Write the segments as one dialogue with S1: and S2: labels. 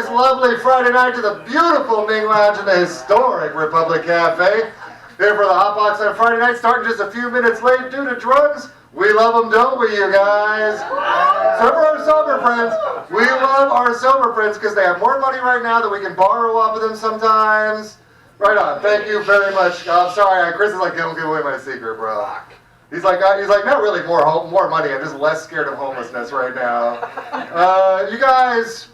S1: this lovely Friday night to the beautiful Ming Lounge in the historic Republic Cafe. Here for the HotBox on Friday night, starting just a few minutes late due to drugs. We love them, don't we, you guys? So for our sober friends, we love our sober friends because they have more money right now that we can borrow off of them sometimes. Right on. Thank you very much. I'm sorry, Chris is like, don't give away my secret, bro. He's like, not really more money. I'm just less scared of homelessness right now. You guys,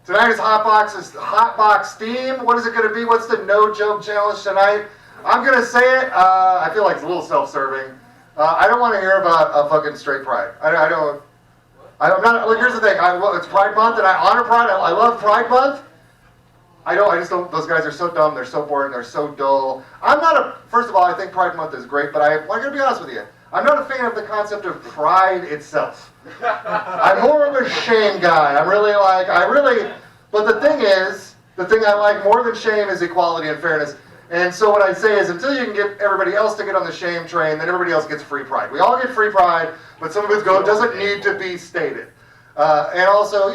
S1: tonight is HotBox theme. What is it going to be? What's the no joke challenge tonight? I'm going to say it. I feel like it's a little self-serving. I don't want to hear about a fucking straight pride. I'm not. Look, here's the thing. It's Pride Month, and I honor Pride. I love Pride Month. I just don't. Those guys are so dumb. They're so boring. They're so dull. First of all, I think Pride Month is great, but I'm going to be honest with you. I'm not a fan of the concept of pride itself. I'm more of a shame guy. But the thing I like more than shame is equality and fairness. And so what I say is, until you can get everybody else to get on the shame train, then everybody else gets free pride. We all get free pride, but some of it doesn't need to be stated. And also,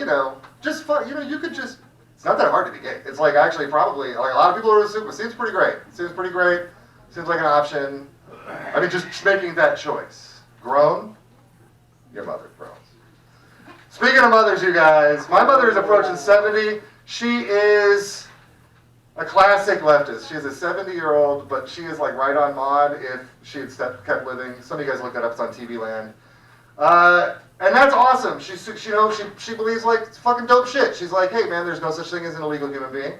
S1: just fun. You could just. It's not that hard to be gay. It's like actually probably like a lot of people are assuming. It seems pretty great. Seems like an option. I mean, just making that choice. Grown, your mother grows. Speaking of mothers, you guys, my mother is approaching 70. She is a classic leftist. She's a 70-year-old, but she is like right on mod if she had kept living. Some of you guys looked that up. It's on TV Land. And that's awesome. She believes like it's fucking dope shit. She's like, hey man, there's no such thing as an illegal human being,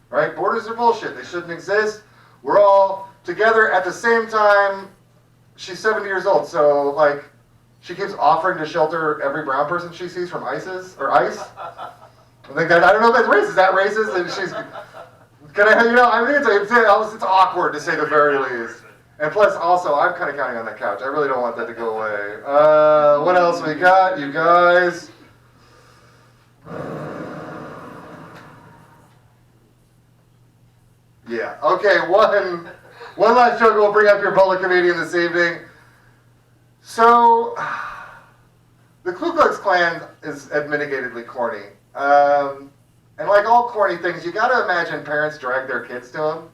S1: right? Borders are bullshit. They shouldn't exist. We're all together at the same time. She's 70 years old, so like, she keeps offering to shelter every brown person she sees from ISIS or ICE. I don't know if that's racist. Is that racist? And she's, it's awkward to say the very least. And plus, also, I'm kind of counting on that couch. I really don't want that to go away. What else we got, you guys? Yeah. Okay. One last joke. We'll bring up your public comedian this evening. So, the Ku Klux Klan is admittedly corny. And like all corny things, you got to imagine parents drag their kids to them.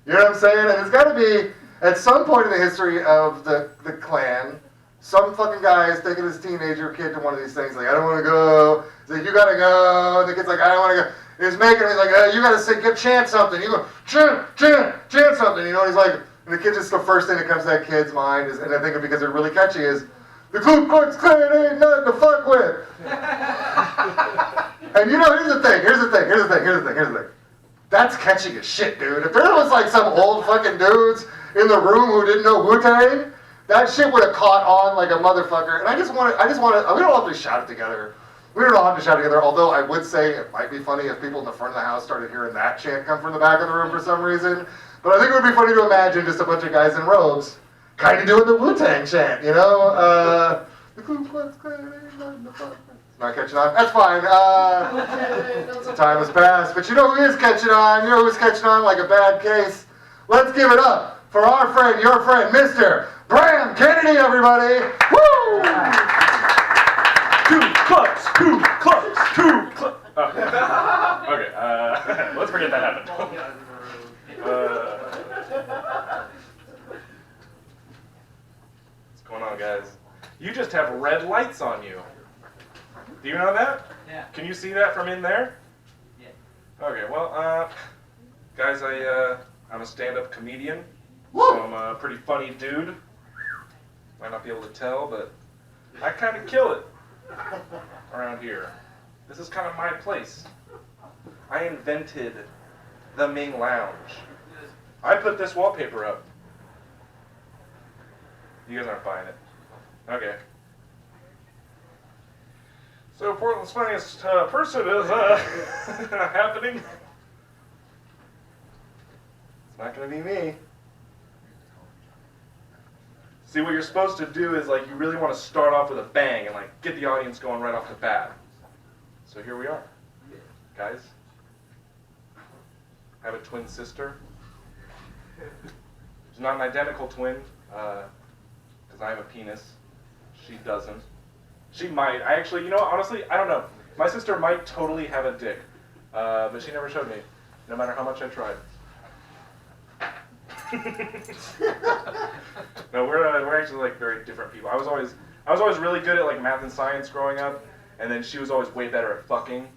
S1: You know what I'm saying? And it's got to be. At some point in the history of the Klan, some fucking guy is taking his teenager kid to one of these things, like, I don't want to go. He's like, you gotta go. And the kid's like, I don't want to go. And he's like, you gotta chant something. You go, chant something. And he's like, and the kid just, the first thing that comes to that kid's mind is, and I think because they're really catchy, is, the Ku Klux Klan ain't nothing to fuck with. And here's the thing. That's catchy as shit, dude. If there was like some old fucking dudes in the room who didn't know Wu-Tang, that shit would have caught on like a motherfucker. And I just want to, we don't have to shout it together. Although I would say it might be funny if people in the front of the house started hearing that chant come from the back of the room for some reason. But I think it would be funny to imagine just a bunch of guys in robes kind of doing the Wu-Tang chant, the Ku Klux Klan ain't nothing to fuck with. Not catching on? That's fine. Some time has passed. But you know who is catching on? You know who's catching on like a bad case? Let's give it up for our friend, your friend, Mr. Bram Kennedy, everybody. Woo!
S2: Ku Klux. Okay, let's forget that happened. What's going on, guys? You just have red lights on you. Do you know that?
S3: Yeah.
S2: Can you see that from in there?
S3: Yeah.
S2: Okay, well, guys, I'm a stand-up comedian, so I'm a pretty funny dude. Might not be able to tell, but I kind of kill it around here. This is kind of my place. I invented the Ming Lounge. I put this wallpaper up. You guys aren't buying it. Okay. So Portland's funniest person is happening. It's not going to be me. See, what you're supposed to do is like you really want to start off with a bang and like get the audience going right off the bat. So here we are, guys. I have a twin sister. She's not an identical twin, because I have a penis. She doesn't. She might. I actually, honestly, I don't know. My sister might totally have a dick, but she never showed me, no matter how much I tried. No, we're actually like very different people. I was always really good at like math and science growing up, and then she was always way better at fucking.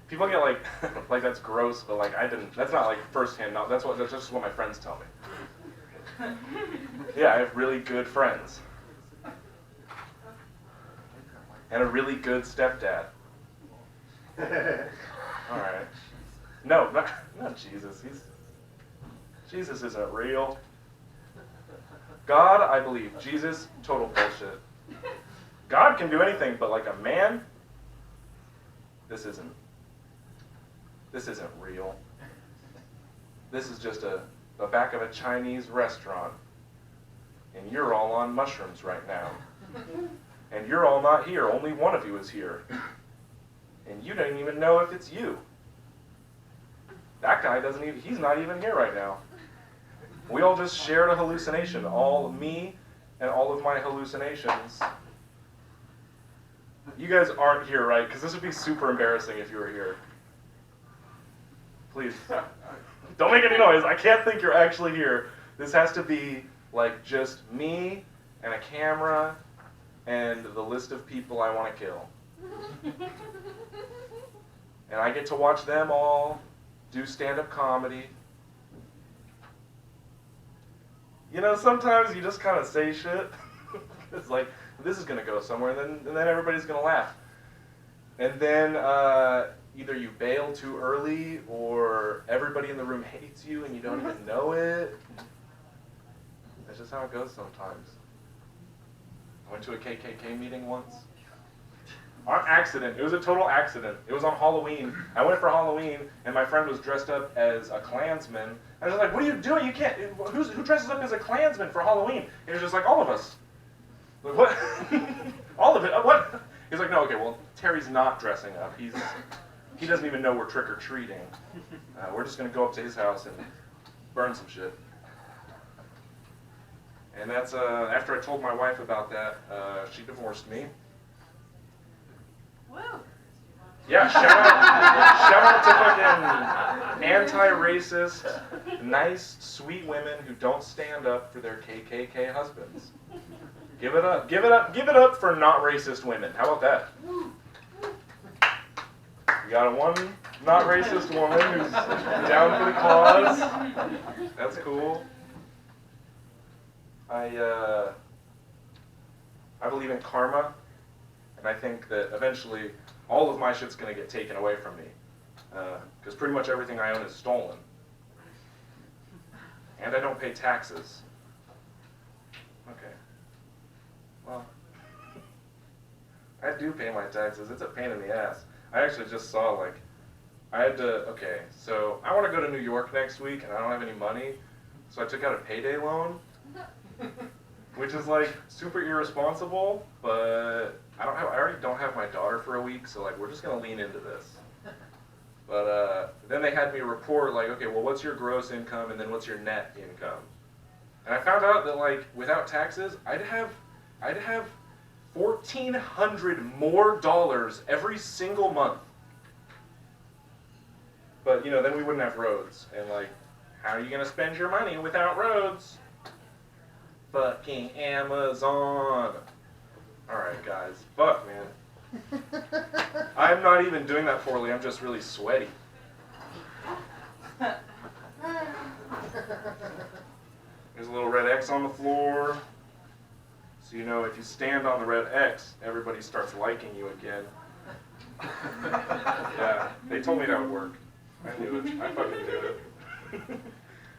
S2: People get like like that's gross, but like I didn't. That's not like firsthand. No, that's just what my friends tell me. Yeah, I have really good friends, and a really good stepdad. All right. No, not Jesus. Jesus isn't real. God, I believe. Jesus, total bullshit. God can do anything, but like a man, this isn't real. This is just the back of a Chinese restaurant, and you're all on mushrooms right now. And you're all not here. Only one of you is here. And you don't even know if it's you. That guy he's not even here right now. We all just shared a hallucination. All me and all of my hallucinations. You guys aren't here, right? Because this would be super embarrassing if you were here. Please. Don't make any noise. I can't think you're actually here. This has to be like just me and a camera and the list of people I want to kill. And I get to watch them all do stand-up comedy. You know, sometimes you just kind of say shit. It's like, this is going to go somewhere, and then everybody's going to laugh. And then either you bail too early, or everybody in the room hates you and you don't even know it. That's just how it goes sometimes. I went to a KKK meeting once. On accident. It was a total accident. It was on Halloween. I went for Halloween, and my friend was dressed up as a Klansman. I was like, what are you doing? You can't, who dresses up as a Klansman for Halloween? And he was just like, all of us. Like, what? All of it? What? He's like, no, okay, well, Terry's not dressing up. He doesn't even know we're trick-or-treating. We're just going to go up to his house and burn some shit. And that's, after I told my wife about that, she divorced me.
S3: Woo!
S2: Yeah, shout out to fucking anti-racist, nice, sweet women who don't stand up for their KKK husbands. Give it up. Give it up for not racist women. How about that? We got one not racist woman who's down for the cause. That's cool. I believe in karma, and I think that eventually all of my shit's gonna get taken away from me, because pretty much everything I own is stolen, and I don't pay taxes. Okay. Well, I do pay my taxes. It's a pain in the ass. I actually just saw, like, I had to, okay, so I want to go to New York next week, and I don't have any money, so I took out a payday loan, which is, like, super irresponsible, but I already don't have my daughter for a week, so, like, we're just going to lean into this. But then they had me report, like, okay, well, what's your gross income, and then what's your net income? And I found out that, like, without taxes, I'd have $1,400 more every single month. But, you know, then we wouldn't have roads. And, like, how are you going to spend your money without roads? Fucking Amazon. Alright, guys. Fuck, man. I'm not even doing that poorly. I'm just really sweaty. There's a little red X on the floor. So, you know, if you stand on the red X, everybody starts liking you again. Yeah, they told me that would work. I knew it. I fucking knew it.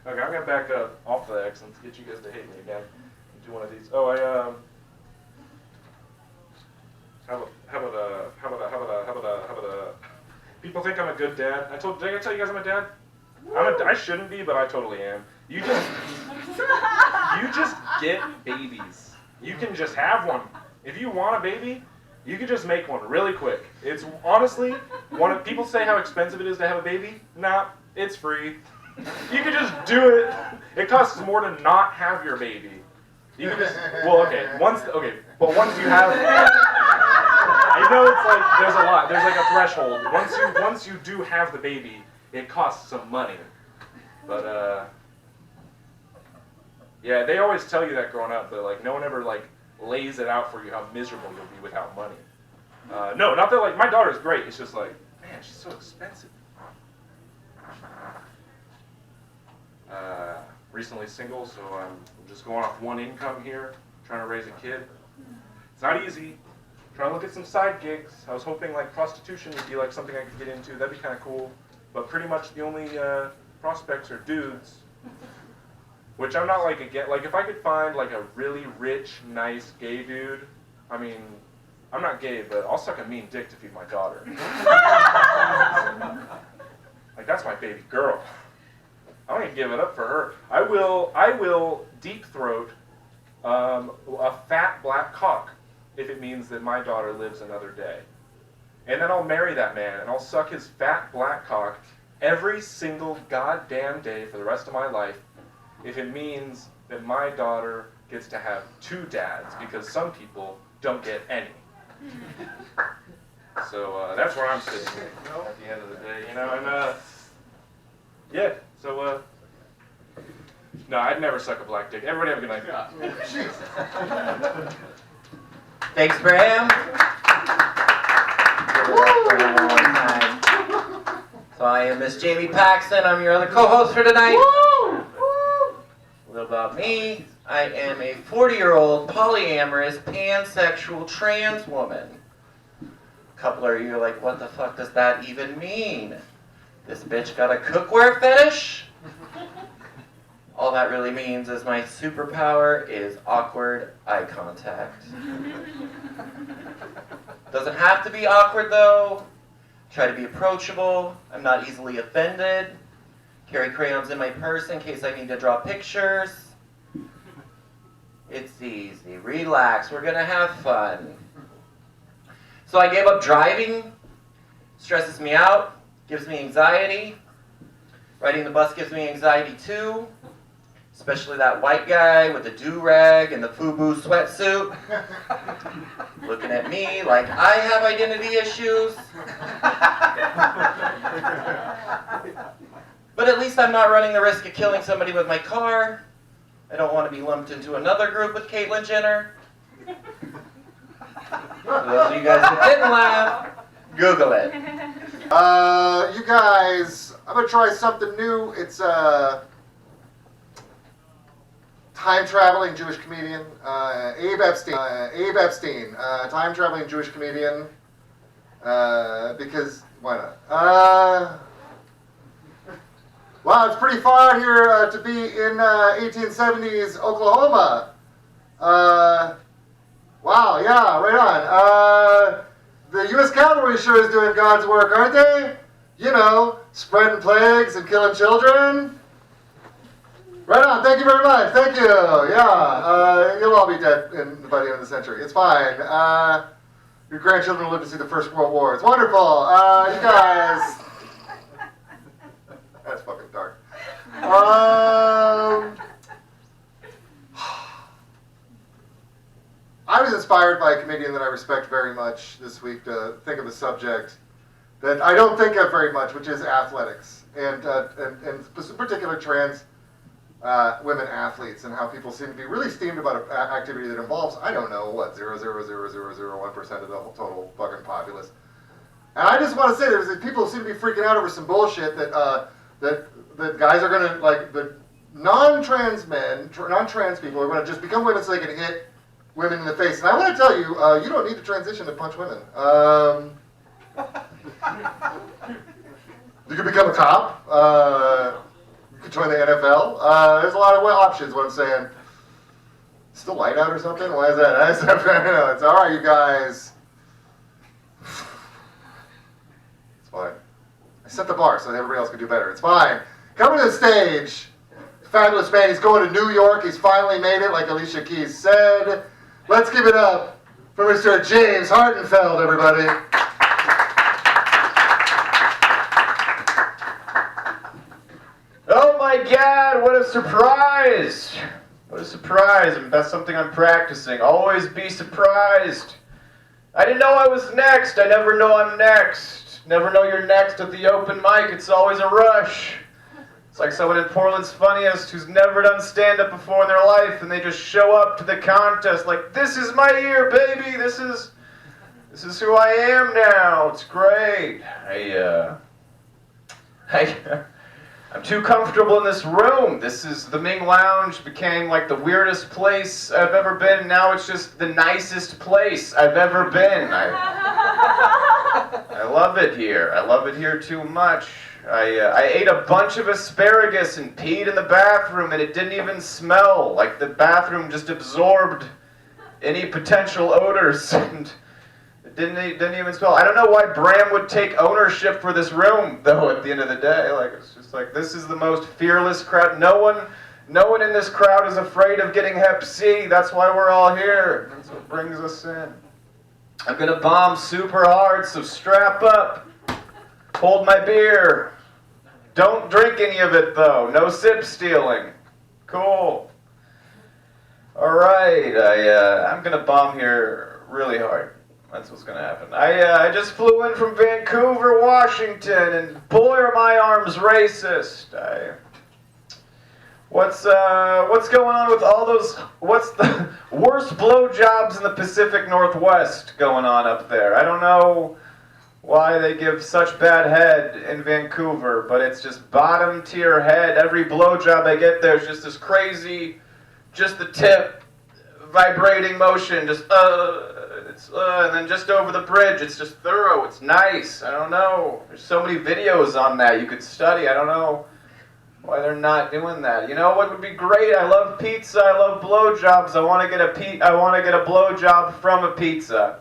S2: Okay, I'm gonna back up off the X and get you guys to hate me again. Do one of these. Oh, how about people think I'm a good dad. Did I tell you guys I'm a dad? I shouldn't be, but I totally am. You just get babies. You can just have one. If you want a baby, you can just make one really quick. It's honestly, people say how expensive it is to have a baby. Nah, it's free. You can just do it. It costs more to not have your baby. You can just, well, okay, But once you have, I know it's like there's a lot. There's like a threshold. Once you do have the baby, it costs some money. But yeah, they always tell you that growing up. But like no one ever like lays it out for you how miserable you'll be without money. No, not that like my daughter's great. It's just like, man, she's so expensive. Recently single, so I'm just going off one income here, trying to raise a kid. It's not easy. Trying to look at some side gigs. I was hoping like prostitution would be like something I could get into. That'd be kind of cool. But pretty much the only prospects are dudes. Which I'm not like again. Like if I could find like a really rich, nice gay dude, I mean, I'm not gay, but I'll suck a mean dick to feed my daughter. Like that's my baby girl. I'm gonna give it up for her. I will deep throat a fat black cock if it means that my daughter lives another day. And then I'll marry that man and I'll suck his fat black cock every single goddamn day for the rest of my life if it means that my daughter gets to have 2 dads, because some people don't get any. So that's where I'm sitting at the end of the day, you know, and yeah, so no, I'd never suck a black dick. Everybody have a good night.
S3: Thanks for him. So I am Mizz Jamie Paxton. I'm your other co-host for tonight. A little about me. I am a 40-year-old polyamorous pansexual trans woman. A couple of you are like, what the fuck does that even mean? This bitch got a cookware fetish? All that really means is my superpower is awkward eye contact. Doesn't have to be awkward though. Try to be approachable. I'm not easily offended. Carry crayons in my purse in case I need to draw pictures. It's easy. Relax. We're gonna have fun. So I gave up driving. Stresses me out. Gives me anxiety. Riding the bus gives me anxiety too. Especially that white guy with the do-rag and the FUBU sweatsuit. Looking at me like I have identity issues. But at least I'm not running the risk of killing somebody with my car. I don't want to be lumped into another group with Caitlyn Jenner. For those of you guys that didn't laugh, Google it.
S1: You guys, I'm gonna try something new. It's time-traveling Jewish comedian, Abe Epstein. Time-traveling Jewish comedian. Because why not? Wow, it's pretty far here to be in 1870s Oklahoma. Wow, yeah, right on. The U.S. cavalry sure is doing God's work, aren't they? You know, spreading plagues and killing children. Right on, thank you very much, thank you. Yeah, you'll all be dead by the end of the century. It's fine. Your grandchildren will live to see the First World War. It's wonderful. You guys. That's fucking dark. I was inspired by a comedian that I respect very much this week to think of a subject that I don't think of very much, which is athletics, and particular trans women athletes, and how people seem to be really steamed about an activity that involves, I don't know, what, 0.00001% of the whole total fucking populace. And I just want to say, there's people who seem to be freaking out over some bullshit that that guys are gonna, like, the non-trans men, non-trans people are gonna just become women so they can hit women in the face. And I want to tell you, you don't need to transition to punch women. You could become a cop. You could join the NFL. There's a lot of options, what I'm saying. Still light out or something? Why is that? I know, it's all right, you guys. It's fine. I set the bar so that everybody else can do better. It's fine. Coming to the stage, fabulous man. He's going to New York. He's finally made it, like Alicia Keys said. Let's give it up for Mr. James Hartenfeld, everybody.
S4: Oh my God, what a surprise! What a surprise. That's something I'm practicing. Always be surprised. I didn't know I was next. I never know I'm next. Never know you're next at the open mic. It's always a rush. It's like someone in Portland's Funniest who's never done stand-up before in their life, and they just show up to the contest like, this is my year, baby. This is who I am now. It's great. I'm too comfortable in this room. The Ming Lounge became like the weirdest place I've ever been. Now it's just the nicest place I've ever been. I love it here. I love it here too much. I ate a bunch of asparagus and peed in the bathroom, and it didn't even smell. Like the bathroom just absorbed any potential odors, and it didn't even smell. I don't know why Bram would take ownership for this room, though. At the end of the day, like it's just like this is the most fearless crowd. No one in this crowd is afraid of getting Hep C. That's why we're all here. That's what brings us in. I'm gonna bomb super hard, so strap up. Hold my beer. Don't drink any of it, though. No sip stealing. Cool. All right, I'm gonna bomb here really hard. That's what's gonna happen. I just flew in from Vancouver, Washington, and boy are my arms racist. What's going on with all those? What's the worst blowjobs in the Pacific Northwest going on up there? I don't know why they give such bad head in Vancouver, but it's just bottom tier head. Every blowjob I get there is just this crazy, just the tip, vibrating motion, just and then just over the bridge, it's just thorough, it's nice. I don't know. There's so many videos on that you could study. I don't know why they're not doing that. You know what would be great? I love pizza. I love blowjobs. I want to get a blowjob from a pizza.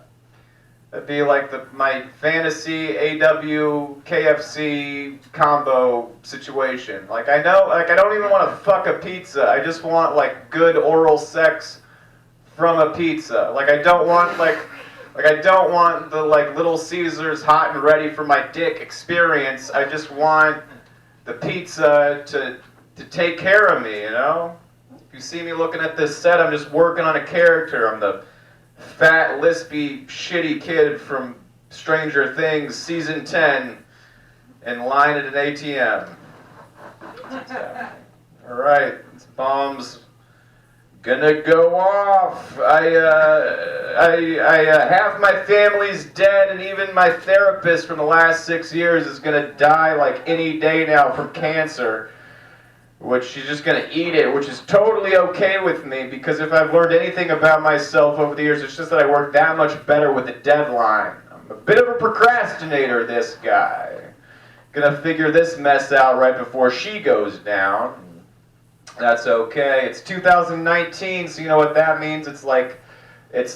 S4: That'd be like my fantasy AW KFC combo situation. Like I don't even want to fuck a pizza. I just want like good oral sex from a pizza. Like I don't want the like Little Caesars hot and ready for my dick experience. I just want the pizza to take care of me, you know? If you see me looking at this set, I'm just working on a character. I'm the fat, lispy, shitty kid from Stranger Things season 10 in line at an ATM. All right, this bomb's gonna go off. Half my family's dead, and even my therapist from the last 6 years is gonna die like any day now from cancer. Which she's just going to eat it, which is totally okay with me, because if I've learned anything about myself over the years, it's just that I work that much better with a deadline. I'm a bit of a procrastinator, this guy. Gonna figure this mess out right before she goes down. That's okay. It's 2019, so you know what that means? It's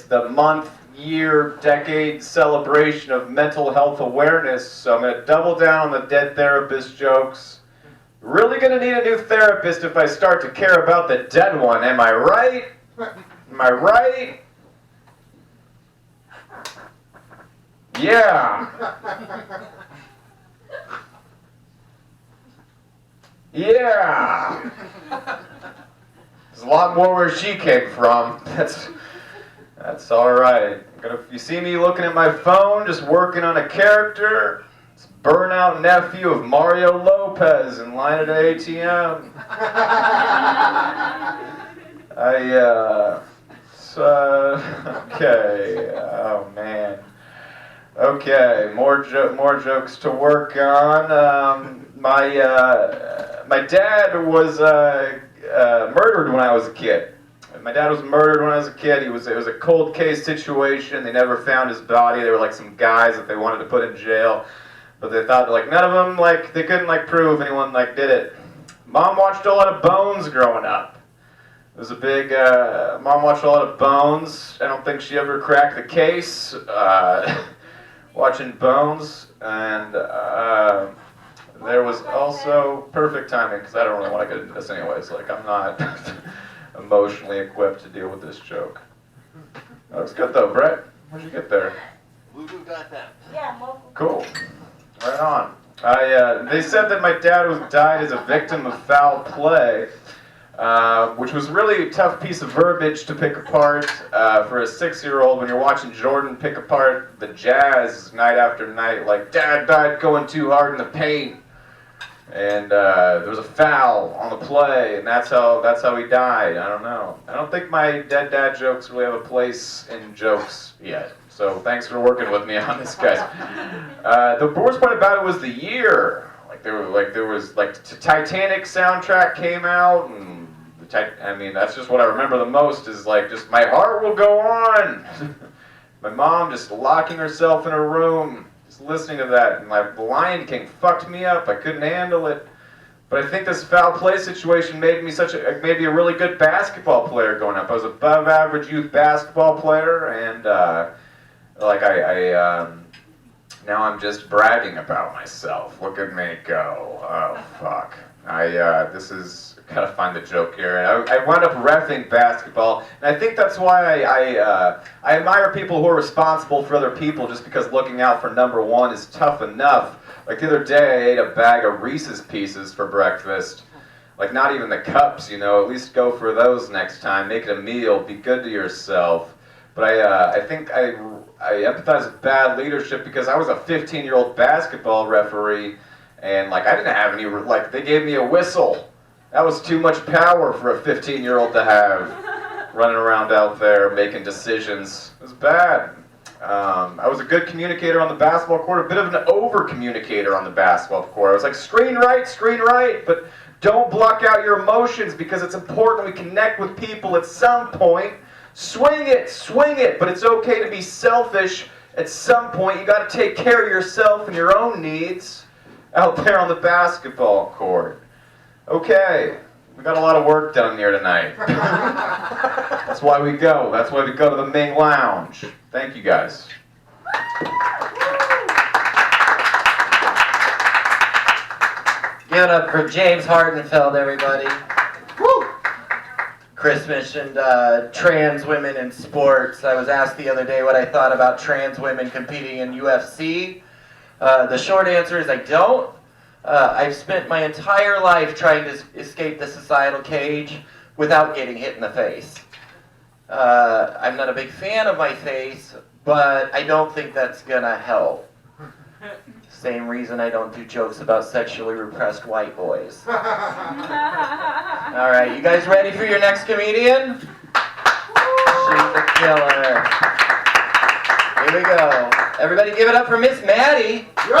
S4: the month, year, decade celebration of mental health awareness, so I'm going to double down on the dead therapist jokes. Really gonna need a new therapist if I start to care about the dead one, am I right? Am I right? Yeah. Yeah. There's a lot more where she came from. That's alright. If you see me looking at my phone, just working on a character, burnout nephew of Mario Lopez in line at an ATM. Okay. Oh man. Okay, more jokes to work on. My dad was murdered when I was a kid. My dad was murdered when I was a kid. It was a cold case situation. They never found his body. There were like some guys that they wanted to put in jail. But they thought, like, none of them, like, they couldn't, like, prove anyone, like, did it. Mom watched a lot of Bones growing up. It was a big, Mom watched a lot of Bones. I don't think she ever cracked the case, watching Bones. And there was also perfect timing, because I don't really want to get into this anyways. Like, I'm not emotionally equipped to deal with this joke. That looks good, though. Brett, where'd you get there?
S5: Bluetooth.fm.
S6: Yeah, local.
S4: Cool. Right on. They said that my dad died as a victim of foul play. which was really a tough piece of verbiage to pick apart for a 6-year-old when you're watching Jordan pick apart the Jazz night after night, like, Dad died going too hard in the paint, and there was a foul on the play, and that's how he died. I don't know. I don't think my dead dad jokes really have a place in jokes yet. So thanks for working with me on this, guys. The worst part about it was the year. There was Titanic soundtrack came out, and that's just what I remember the most. Is like just my heart will go on. My mom just locking herself in her room, just listening to that, and the Lion King fucked me up. I couldn't handle it. But I think this foul play situation made me a really good basketball player growing up. I was above average youth basketball player, and now I'm just bragging about myself. Look at me go. Oh, fuck. This is, gotta find the joke here. I wound up reffing basketball, and I think that's why I admire people who are responsible for other people just because looking out for number one is tough enough. Like the other day, I ate a bag of Reese's Pieces for breakfast. Like not even the cups, at least go for those next time. Make it a meal, be good to yourself. But I think I empathize with bad leadership because I was a 15-year-old basketball referee, and I didn't have any, they gave me a whistle. That was too much power for a 15-year-old to have, running around out there making decisions. It was bad. I was a good communicator on the basketball court, a bit of an over-communicator on the basketball court. I was like, screen right, but don't block out your emotions because it's important we connect with people at some point. Swing it, but it's okay to be selfish at some point. You got to take care of yourself and your own needs out there on the basketball court. Okay, we got a lot of work done here tonight. That's why we go. That's why we go to the Ming Lounge. Thank you, guys.
S3: Give it up for James Hardenfeld, everybody. Chris mentioned trans women in sports. I was asked the other day what I thought about trans women competing in UFC. The short answer is I don't. I've spent my entire life trying to escape the societal cage without getting hit in the face. I'm not a big fan of my face, but I don't think that's gonna help. Same reason I don't do jokes about sexually repressed white boys. All right, you guys ready for your next comedian? She's a killer. Here we go. Everybody give it up for Miss Maddie.
S1: Yo!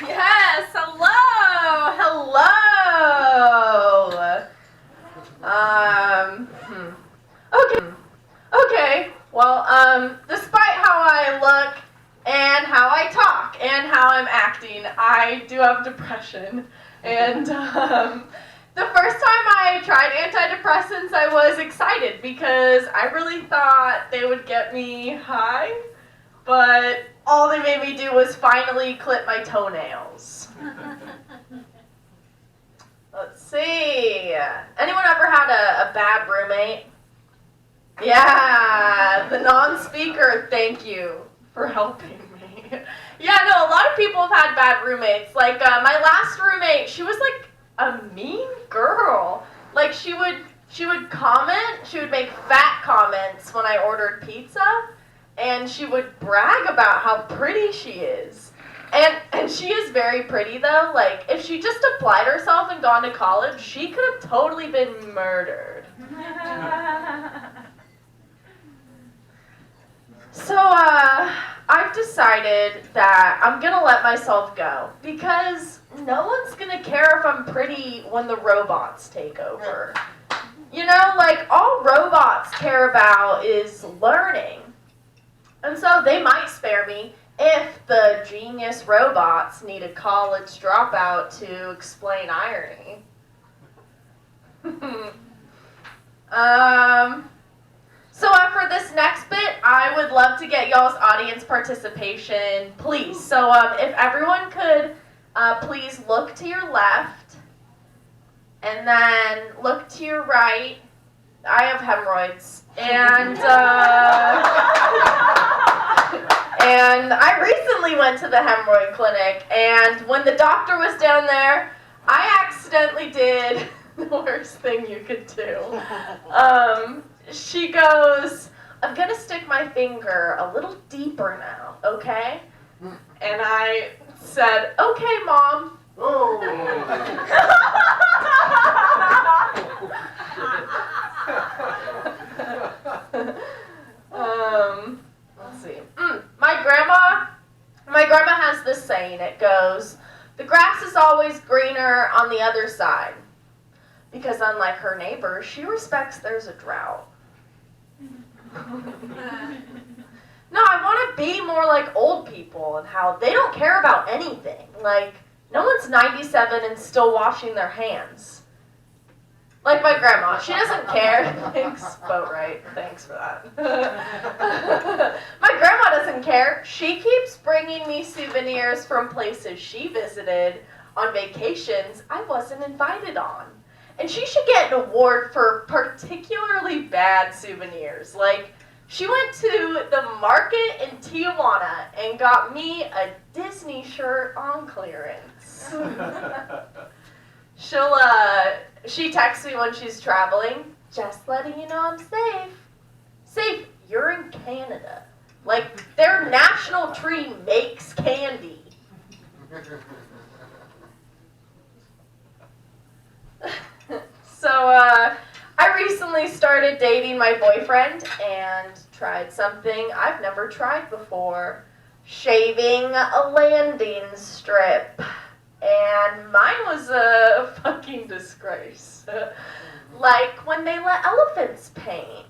S5: Yes, hello. Okay. Well, despite how I look and how I talk and how I'm acting, I do have depression. And the first time I tried antidepressants, I was excited because I really thought they would get me high, but all they made me do was finally clip my toenails. Let's see. Anyone ever had a bad roommate? Yeah, the non-speaker, thank you for helping me. Yeah, no, a lot of people have had bad roommates. Like, my last roommate, she was like a mean girl. Like, she would comment, she would make fat comments when I ordered pizza, and she would brag about how pretty she is. And she is very pretty, though. Like, if she just applied herself and gone to college, she could have totally been murdered. So, I've decided that I'm gonna let myself go because no one's gonna care if I'm pretty when the robots take over. Like, all robots care about is learning. And so they might spare me if the genius robots need a college dropout to explain irony. So for this next bit, I would love to get y'all's audience participation, please. So if everyone could please look to your left, and then look to your right. I have hemorrhoids, and and I recently went to the hemorrhoid clinic, and when the doctor was down there, I accidentally did the worst thing you could do. She goes, I'm gonna stick my finger a little deeper now, okay? And I said, okay, Mom.
S1: Oh.
S5: Let's see. My grandma has this saying. It goes, the grass is always greener on the other side. Because unlike her neighbors, she respects there's a drought. No, I want to be more like old people and how they don't care about anything. Like, no one's 97 and still washing their hands. Like my grandma, she doesn't care. Thanks, Boatwright. Thanks for that. My grandma doesn't care. She keeps bringing me souvenirs from places she visited on vacations I wasn't invited on. And she should get an award for particularly bad souvenirs. Like, she went to the market in Tijuana and got me a Disney shirt on clearance. She texts me when she's traveling, just letting you know I'm safe. Safe, you're in Canada. Like, their national tree makes candy. So, I recently started dating my boyfriend and tried something I've never tried before. Shaving a landing strip. And mine was a fucking disgrace. Like when they let elephants paint.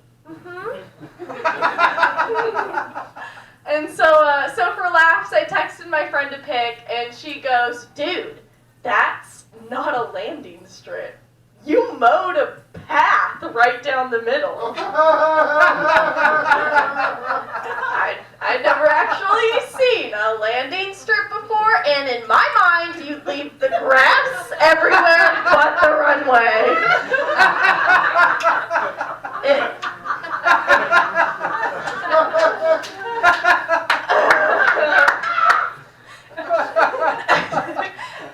S5: And so for laughs, I texted my friend a pic, and she goes, dude, that's not a landing strip. You mowed a path right down the middle. I'd never actually seen a landing strip before, and in my mind, you'd leave the grass everywhere but the runway.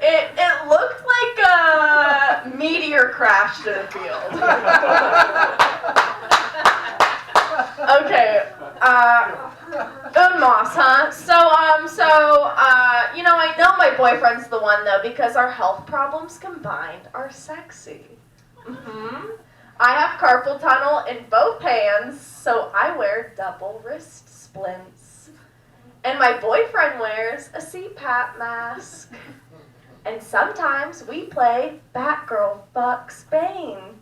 S5: It looked like a meteor crashed in a field. Okay, Unmoss, huh? I know my boyfriend's the one, though, because our health problems combined are sexy. I have carpal tunnel in both hands, so I wear double wrist splints. And my boyfriend wears a CPAP mask. And sometimes we play Batgirl fucks Bane.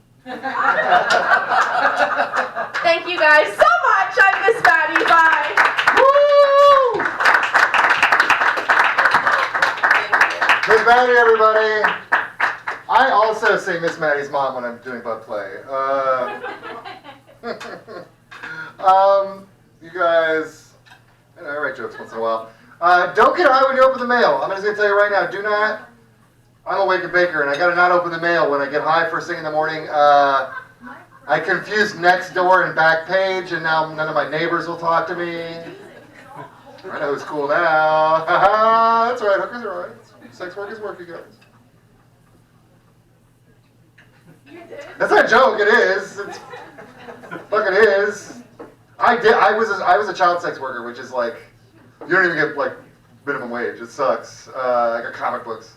S5: Thank you guys so much. I'm Miss Maddie. Bye.
S1: Woo! Miss Maddie, everybody. I also say Miss Maddie's mom when I'm doing butt play. You guys, I write jokes once in a while. Don't get high when you open the mail. I'm just going to tell you right now, do not. I'm a Wake and Baker, and I got to not open the mail when I get high first thing in the morning. I confused next door and back page, and now none of my neighbors will talk to me. I know who's cool now. That's right, hookers are right. Sex work is work, you guys. That's not a joke. It is. It's fucking is. I was a child sex worker, which is like you don't even get like minimum wage. It sucks. I got comic books.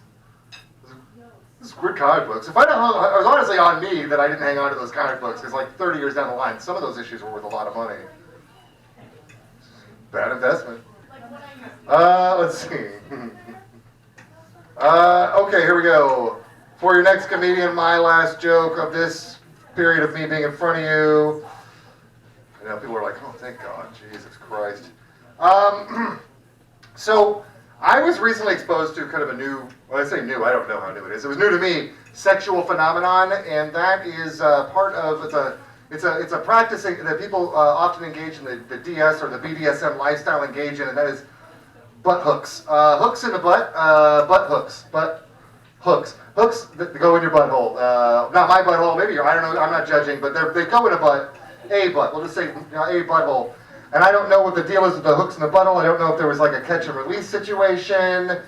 S1: These good comic books. If I was honestly on me that I didn't hang on to those comic books because like 30 years down the line, some of those issues were worth a lot of money. Bad investment. Let's see. Okay, here we go. For your next comedian, my last joke of this period of me being in front of you. I know people are like, oh, thank God, Jesus Christ. So, I was recently exposed to kind of a new, well, I say new, I don't know how new it is. It was new to me, sexual phenomenon, and that is part of, it's a practicing that people often engage in the DS or the BDSM lifestyle engage in, and that is butt hooks. Hooks in the butt, butt hooks, butt hooks. Hooks that go in your butthole. Not my butthole, maybe I don't know, I'm not judging, but they go in a butt, we'll just say a butthole. And I don't know what the deal is with the hooks in the butthole. I don't know if there was like a catch and release situation.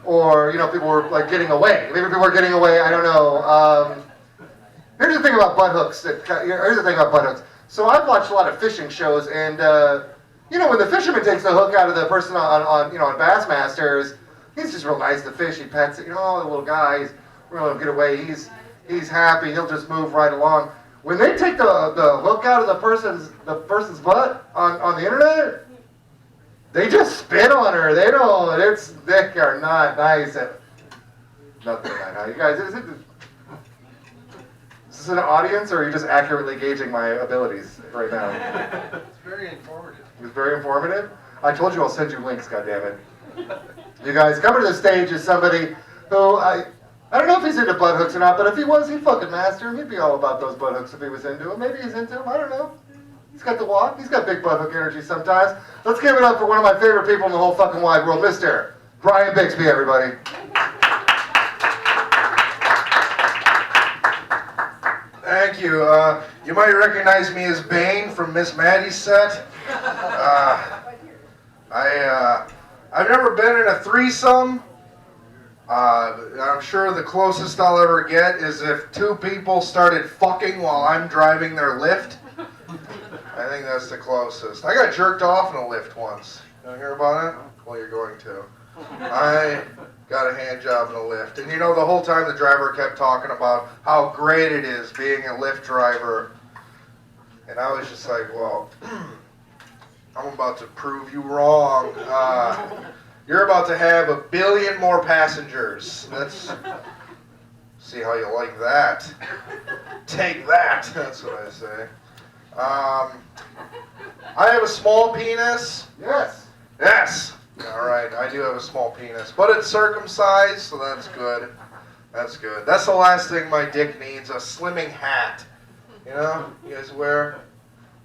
S1: or people were like getting away. Maybe people were getting away. I don't know. Here's the thing about butt hooks. So I've watched a lot of fishing shows, and when the fisherman takes the hook out of the person on Bassmasters, he's just real nice to the fish. He pets it. The little guy, he's real get away. He's happy. He'll just move right along. When they take the hook out of the person's butt on the internet, they just spit on her. They are not nice at nothing right now. You guys, is this an audience, or are you just accurately gauging my abilities right now?
S6: It's very informative.
S1: It was very informative. I told you I'll send you links, goddammit. You guys, coming to the stage is somebody who I don't know if he's into butt hooks or not, but if he was, he'd fucking master him. He'd be all about those butt hooks if he was into them. Maybe he's into them. I don't know. He's got the walk. He's got big butt hook energy sometimes. Let's give it up for one of my favorite people in the whole fucking wide world, Mr. Brian Bixby, everybody.
S6: Thank you. You might recognize me as Bane from Miss Maddie's set. I've never been in a threesome. I'm sure the closest I'll ever get is if two people started fucking while I'm driving their lift. I think that's the closest. I got jerked off in a lift once. You want to hear about it? Well, you're going to. I got a hand job in a lift. And the whole time the driver kept talking about how great it is being a lift driver. And I was just like, well, I'm about to prove you wrong. You're about to have 1 billion more passengers. Let's see how you like that. Take that. That's what I say. I have a small penis.
S1: Yes.
S6: Yes. All right, I do have a small penis, but it's circumcised, so that's good. That's good. That's the last thing my dick needs, a slimming hat. You guys wear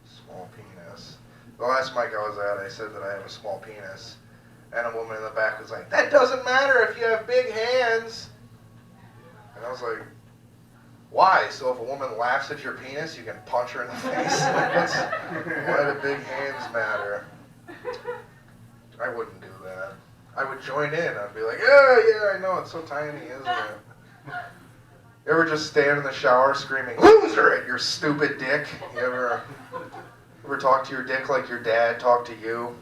S6: small penis. The last mic I was at, I said that I have a small penis, and a woman in the back was like, that doesn't matter if you have big hands. And I was like, why? So if a woman laughs at your penis, you can punch her in the face? Why do big hands matter? I wouldn't do that. I would join in. I'd be like, yeah, I know, it's so tiny, isn't it? You ever just stand in the shower screaming, loser, at your stupid dick? You ever talk to your dick like your dad talked to you?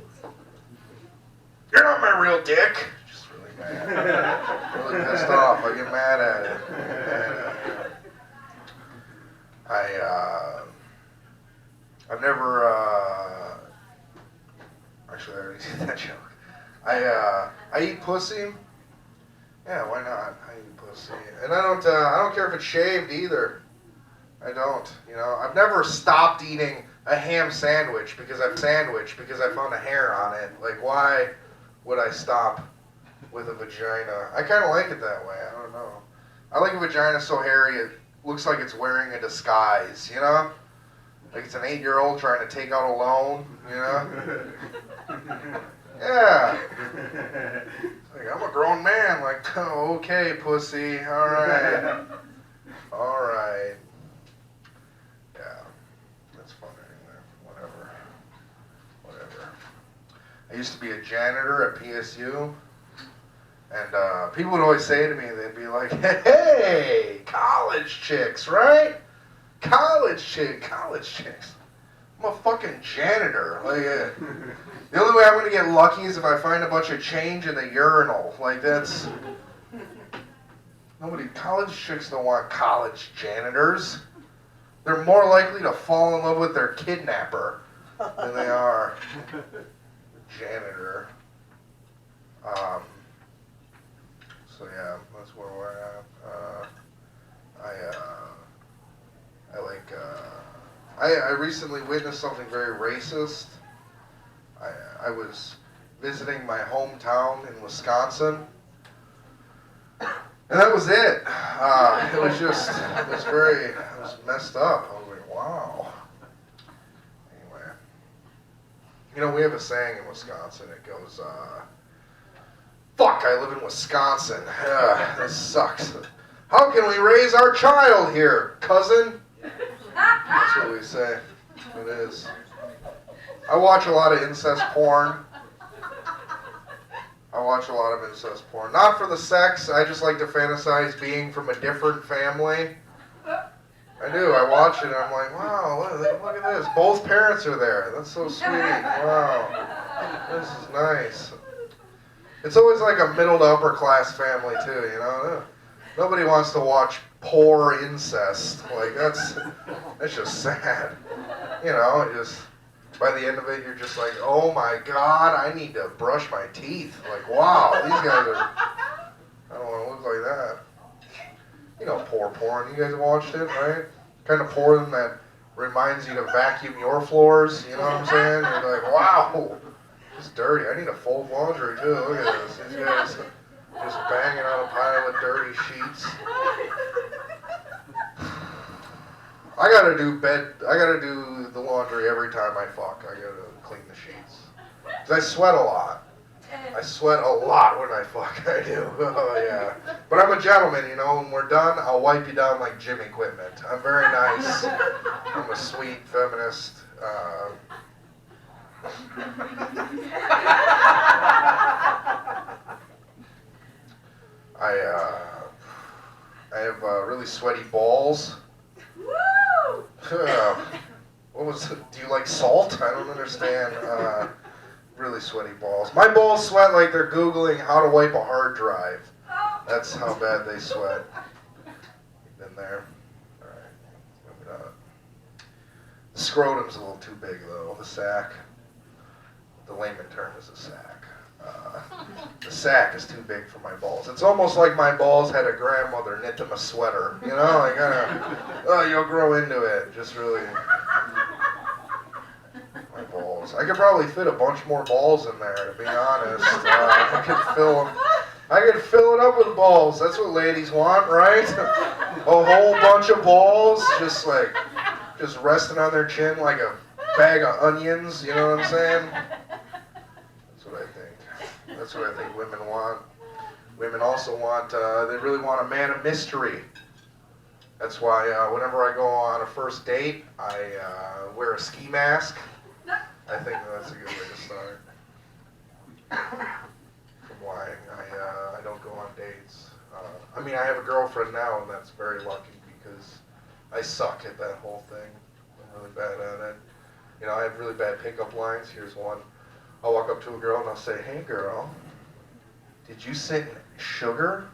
S6: You're not my real dick. Just really mad. Really pissed off. I get mad at it. I've never, actually I already did that joke. I eat pussy. Yeah, why not? I eat pussy. And I don't care if it's shaved either. I don't, I've never stopped eating a ham sandwich because I found a hair on it. Like, why would I stop with a vagina? I kind of like it that way. I don't know. I like a vagina so hairy it looks like it's wearing a disguise, Like it's an 8-year-old trying to take out a loan, Yeah. Like, I'm a grown man. Like, oh, okay, pussy. All right. All right. Yeah. That's fun anyway. Whatever. I used to be a janitor at PSU. And people would always say to me, they'd be like, hey, college chicks, right? College chicks. I'm a fucking janitor. Like, the only way I'm going to get lucky is if I find a bunch of change in the urinal. Like, that's... College chicks don't want college janitors. They're more likely to fall in love with their kidnapper than they are a janitor. So yeah, that's where we're at. I recently witnessed something very racist. I was visiting my hometown in Wisconsin, and that was it. It was messed up. I was like, wow. Anyway, we have a saying in Wisconsin. It goes, fuck, I live in Wisconsin. This sucks. How can we raise our child here, cousin? That's what we say. It is. I watch a lot of incest porn. I I watch a lot of incest porn. Not for the sex. I just like to fantasize being from a different family. I do. I watch it and I'm like, wow, look at this. Both parents are there. That's so sweet. Wow. This is nice. It's always like a middle to upper class family too, you know? Nobody wants to watch poor incest. Like, that's just sad. You know, just by the end of it, you're just like, oh my God, I need to brush my teeth. Like, wow, these guys are, I don't want to look like that. You know, poor porn. You guys have watched it, right? Kind of porn that reminds you to vacuum your floors. You know what I'm saying? You're like, wow, it's dirty. I need to fold laundry too. Look at this. These guys just banging on a pile of dirty sheets. I gotta do the laundry every time I fuck. I gotta clean the sheets. 'Cause I sweat a lot. I sweat a lot when I fuck, I do. Oh, yeah. But I'm a gentleman, you know. When we're done, I'll wipe you down like gym equipment. I'm very nice. I'm a sweet feminist. I have really sweaty balls. What was it? Do you like salt? I don't understand. Really sweaty balls. My balls sweat like they're Googling how to wipe a hard drive. That's how bad they sweat. Been there. Alright. Moving on. The scrotum's a little too big though, the sack. The layman term is a sack. The sack is too big for my balls. It's almost like my balls had a grandmother knit them a sweater. You know, like, you'll grow into it. Just really... My balls. I could probably fit a bunch more balls in there, to be honest. I could fill it up with balls. That's what ladies want, right? A whole bunch of balls, just resting on their chin like a bag of onions. You know what I'm saying? That's what I think. That's what I think women want. Women also want. They really want a man of mystery. That's why whenever I go on a first date, I wear a ski mask. I think that's a good way to start. From why I don't go on dates. I mean, I have a girlfriend now, and that's very lucky because I suck at that whole thing. I'm really bad at it. You know, I have really bad pickup lines. Here's one. I'll walk up to a girl and I'll say, "Hey, girl, did you sit in sugar?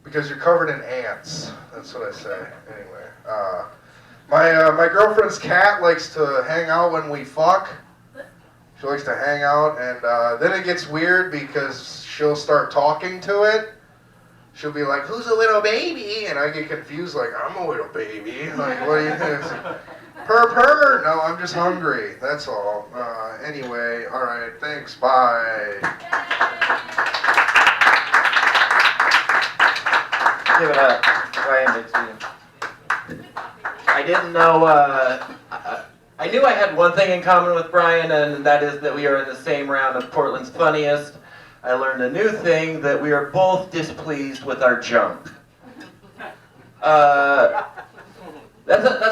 S6: Because you're covered in ants." That's what I say. Anyway. My girlfriend's cat likes to hang out when we fuck. She likes to hang out, and then it gets weird because she'll start talking to it. She'll be like, "Who's a little baby?" And I get confused, like, "I'm a little baby." Like, what do you think? Purr. No, I'm just hungry. That's all. Anyway, all right. Thanks. Bye.
S3: Give it up. Brian Bixby. I didn't know, I knew I had one thing in common with Brian, and that is that we are in the same round of Portland's Funniest. I learned a new thing, that we are both displeased with our junk. That's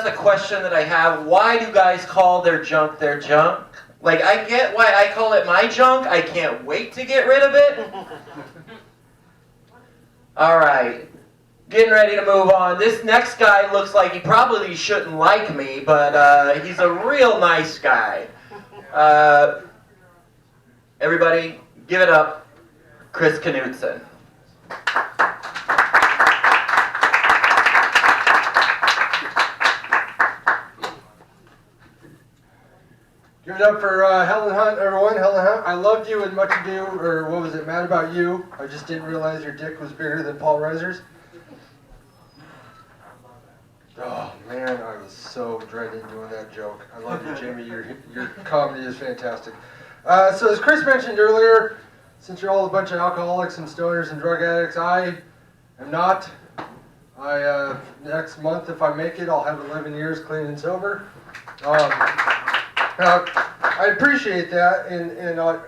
S3: a question that I have. Why do guys call their junk their junk? Like, I get why I call it my junk. I can't wait to get rid of it. All right. Getting ready to move on. This next guy looks like he probably shouldn't like me, but he's a real nice guy. Everybody, give it up, Chris Knudsen.
S7: Give it up for Helen Hunt, everyone. Helen Hunt, I loved you in Much Ado, or what was it, Mad About You. I just didn't realize your dick was bigger than Paul Reiser's. Oh man, I was so dreading doing that joke. I love you, Jamie. Your comedy is fantastic. So as Chris mentioned earlier, since you're all a bunch of alcoholics and stoners and drug addicts, I am not. Next month, if I make it, I'll have 11 years clean and sober. I appreciate that, and I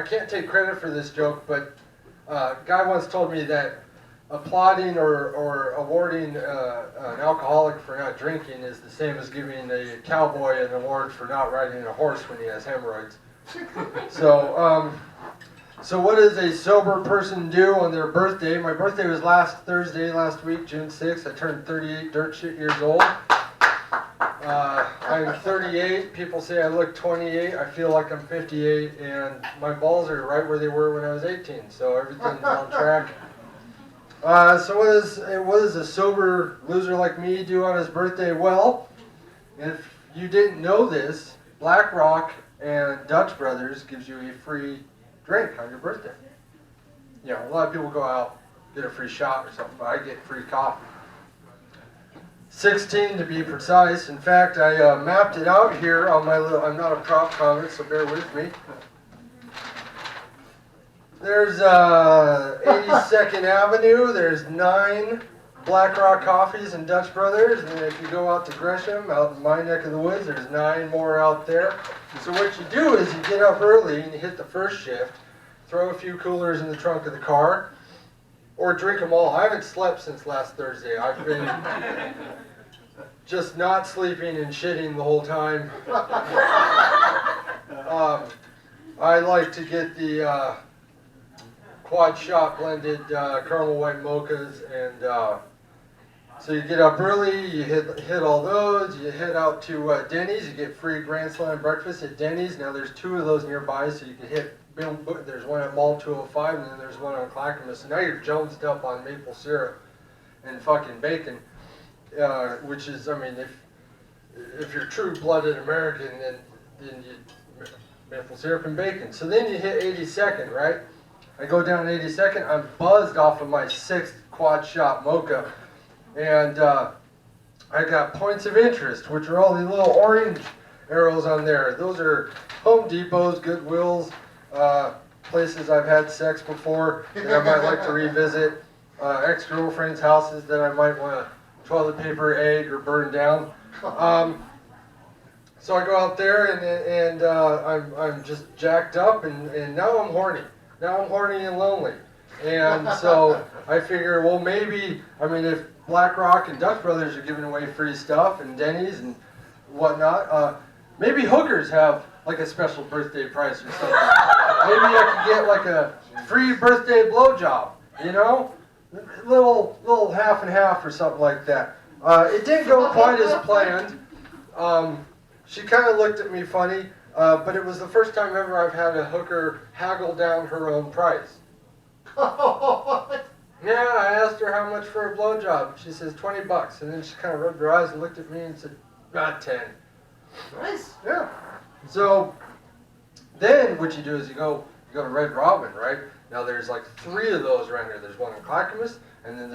S7: can't take credit for this joke, but a guy once told me that applauding or awarding an alcoholic for not drinking is the same as giving a cowboy an award for not riding a horse when he has hemorrhoids. So So what does a sober person do on their birthday? My birthday was last Thursday, last week, June 6th. I turned 38 dirt shit years old. I'm 38. People say I look 28. I feel like I'm 58, and my balls are right where they were when I was 18. So everything's on track. So what does a sober loser like me do on his birthday? Well, if you didn't know this, Black Rock and Dutch Brothers gives you a free drink on your birthday. You know, a lot of people go out, get a free shot or something, but I get free coffee. 16 to be precise. In fact, I mapped it out here on my little, I'm not a prop comic, so bear with me. There's 82nd Avenue, there's 9 Black Rock Coffees and Dutch Brothers, and if you go out to Gresham, out in my neck of the woods, there's 9 more out there. So what you do is you get up early and you hit the first shift, throw a few coolers in the trunk of the car, or drink them all. I haven't slept since last Thursday. I've been just not sleeping and shitting the whole time. I like to get the quad shot blended caramel white mochas, and so you get up early, you hit all those, you head out to Denny's, you get free Grand Slam breakfast at Denny's. Now there's 2 of those nearby, so you can hit, there's one at Mall 205 and then there's one on Clackamas. So now you're jonesed up on maple syrup and fucking bacon, which is, I mean, if you're true-blooded American, then you maple syrup and bacon. So then you hit 82nd, right? I go down 82nd, I'm buzzed off of my 6th quad shot mocha. And I got points of interest, which are all the little orange arrows on there. Those are Home Depots, Goodwills, places I've had sex before that I might like to revisit, ex-girlfriends' houses that I might want to toilet paper, egg, or burn down. So I go out there and I'm just jacked up, and now I'm horny. Now I'm horny and lonely. And so I figure, well, maybe, I mean, if Black Rock and Dutch Brothers are giving away free stuff and Denny's and whatnot, maybe hookers have like a special birthday price or something. Maybe I could get like a free birthday blowjob, you know? Little half and half or something like that. It didn't go quite as planned. She kind of looked at me funny, but it was the first time ever I've had a hooker haggle down her own price. Yeah, I asked her how much for a blowjob. She says $20, and then she kind of rubbed her eyes and looked at me and said, "Not 10."
S1: Nice.
S7: Yeah. So then what you do is you go to Red Robin, right? Now there's like 3 of those around here. There's one in Clackamas, and then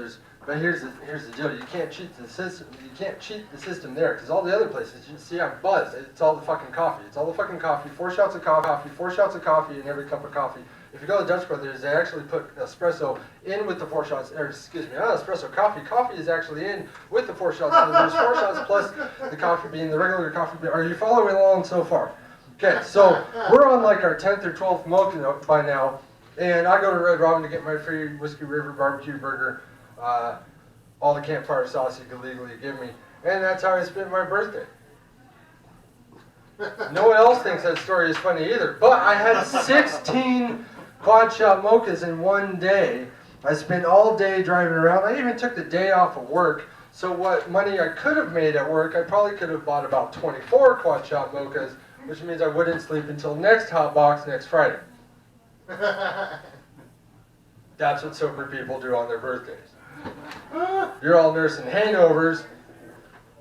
S7: but here's the deal. You can't cheat the system. You can't cheat the system there, because all the other places, you see, I'm buzzed. It's all the fucking coffee. It's all the fucking coffee. 4 shots of coffee. 4 shots of coffee in every cup of coffee. If you go to Dutch Brothers, they actually put espresso in with the 4 shots, or excuse me, not espresso, coffee. Coffee is actually in with the 4 shots. So there's 4 shots plus the coffee bean, the regular coffee bean. Are you following along so far? Okay, so we're on like our 10th or 12th mocha by now, and I go to Red Robin to get my free Whiskey River barbecue burger, all the campfire sauce you can legally give me, and that's how I spent my birthday. No one else thinks that story is funny either, but I had 16 quad shot mochas in one day. I spent all day driving around. I even took the day off of work. So what money I could have made at work, I probably could have bought about 24 quad shot mochas, which means I wouldn't sleep until next HotBox next Friday. That's what sober people do on their birthdays. You're all nursing hangovers.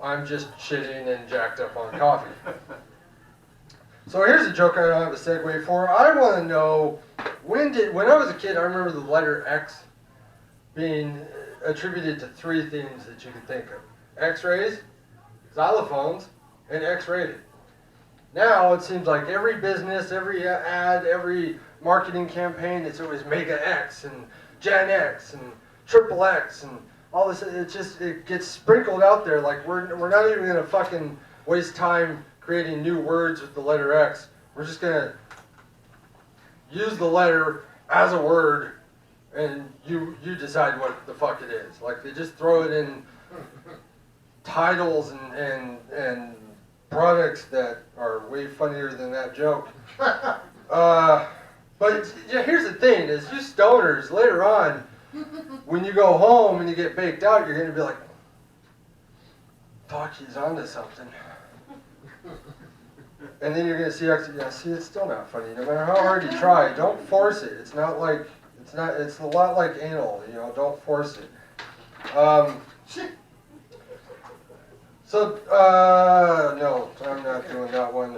S7: I'm just shitting and jacked up on coffee. So here's a joke I don't have a segue for. I want to know, when I was a kid, I remember the letter X being attributed to 3 things that you could think of. X-rays, xylophones, and X-rated. Now it seems like every business, every ad, every marketing campaign, it's always Mega X and Gen X and Triple X and all this. It gets sprinkled out there like we're not even gonna fucking waste time creating new words with the letter X. We're just gonna use the letter as a word, and you decide what the fuck it is. Like, they just throw it in titles and products that are way funnier than that joke. But But yeah, here's the thing: is you stoners later on, when you go home and you get baked out, you're gonna be like, "Fuck, he's onto something." And then you're gonna see, actually, yeah, see, it's still not funny. No matter how hard you try, don't force it. It's not like it's not. It's a lot like anal. You know, don't force it. So no, I'm not doing that one.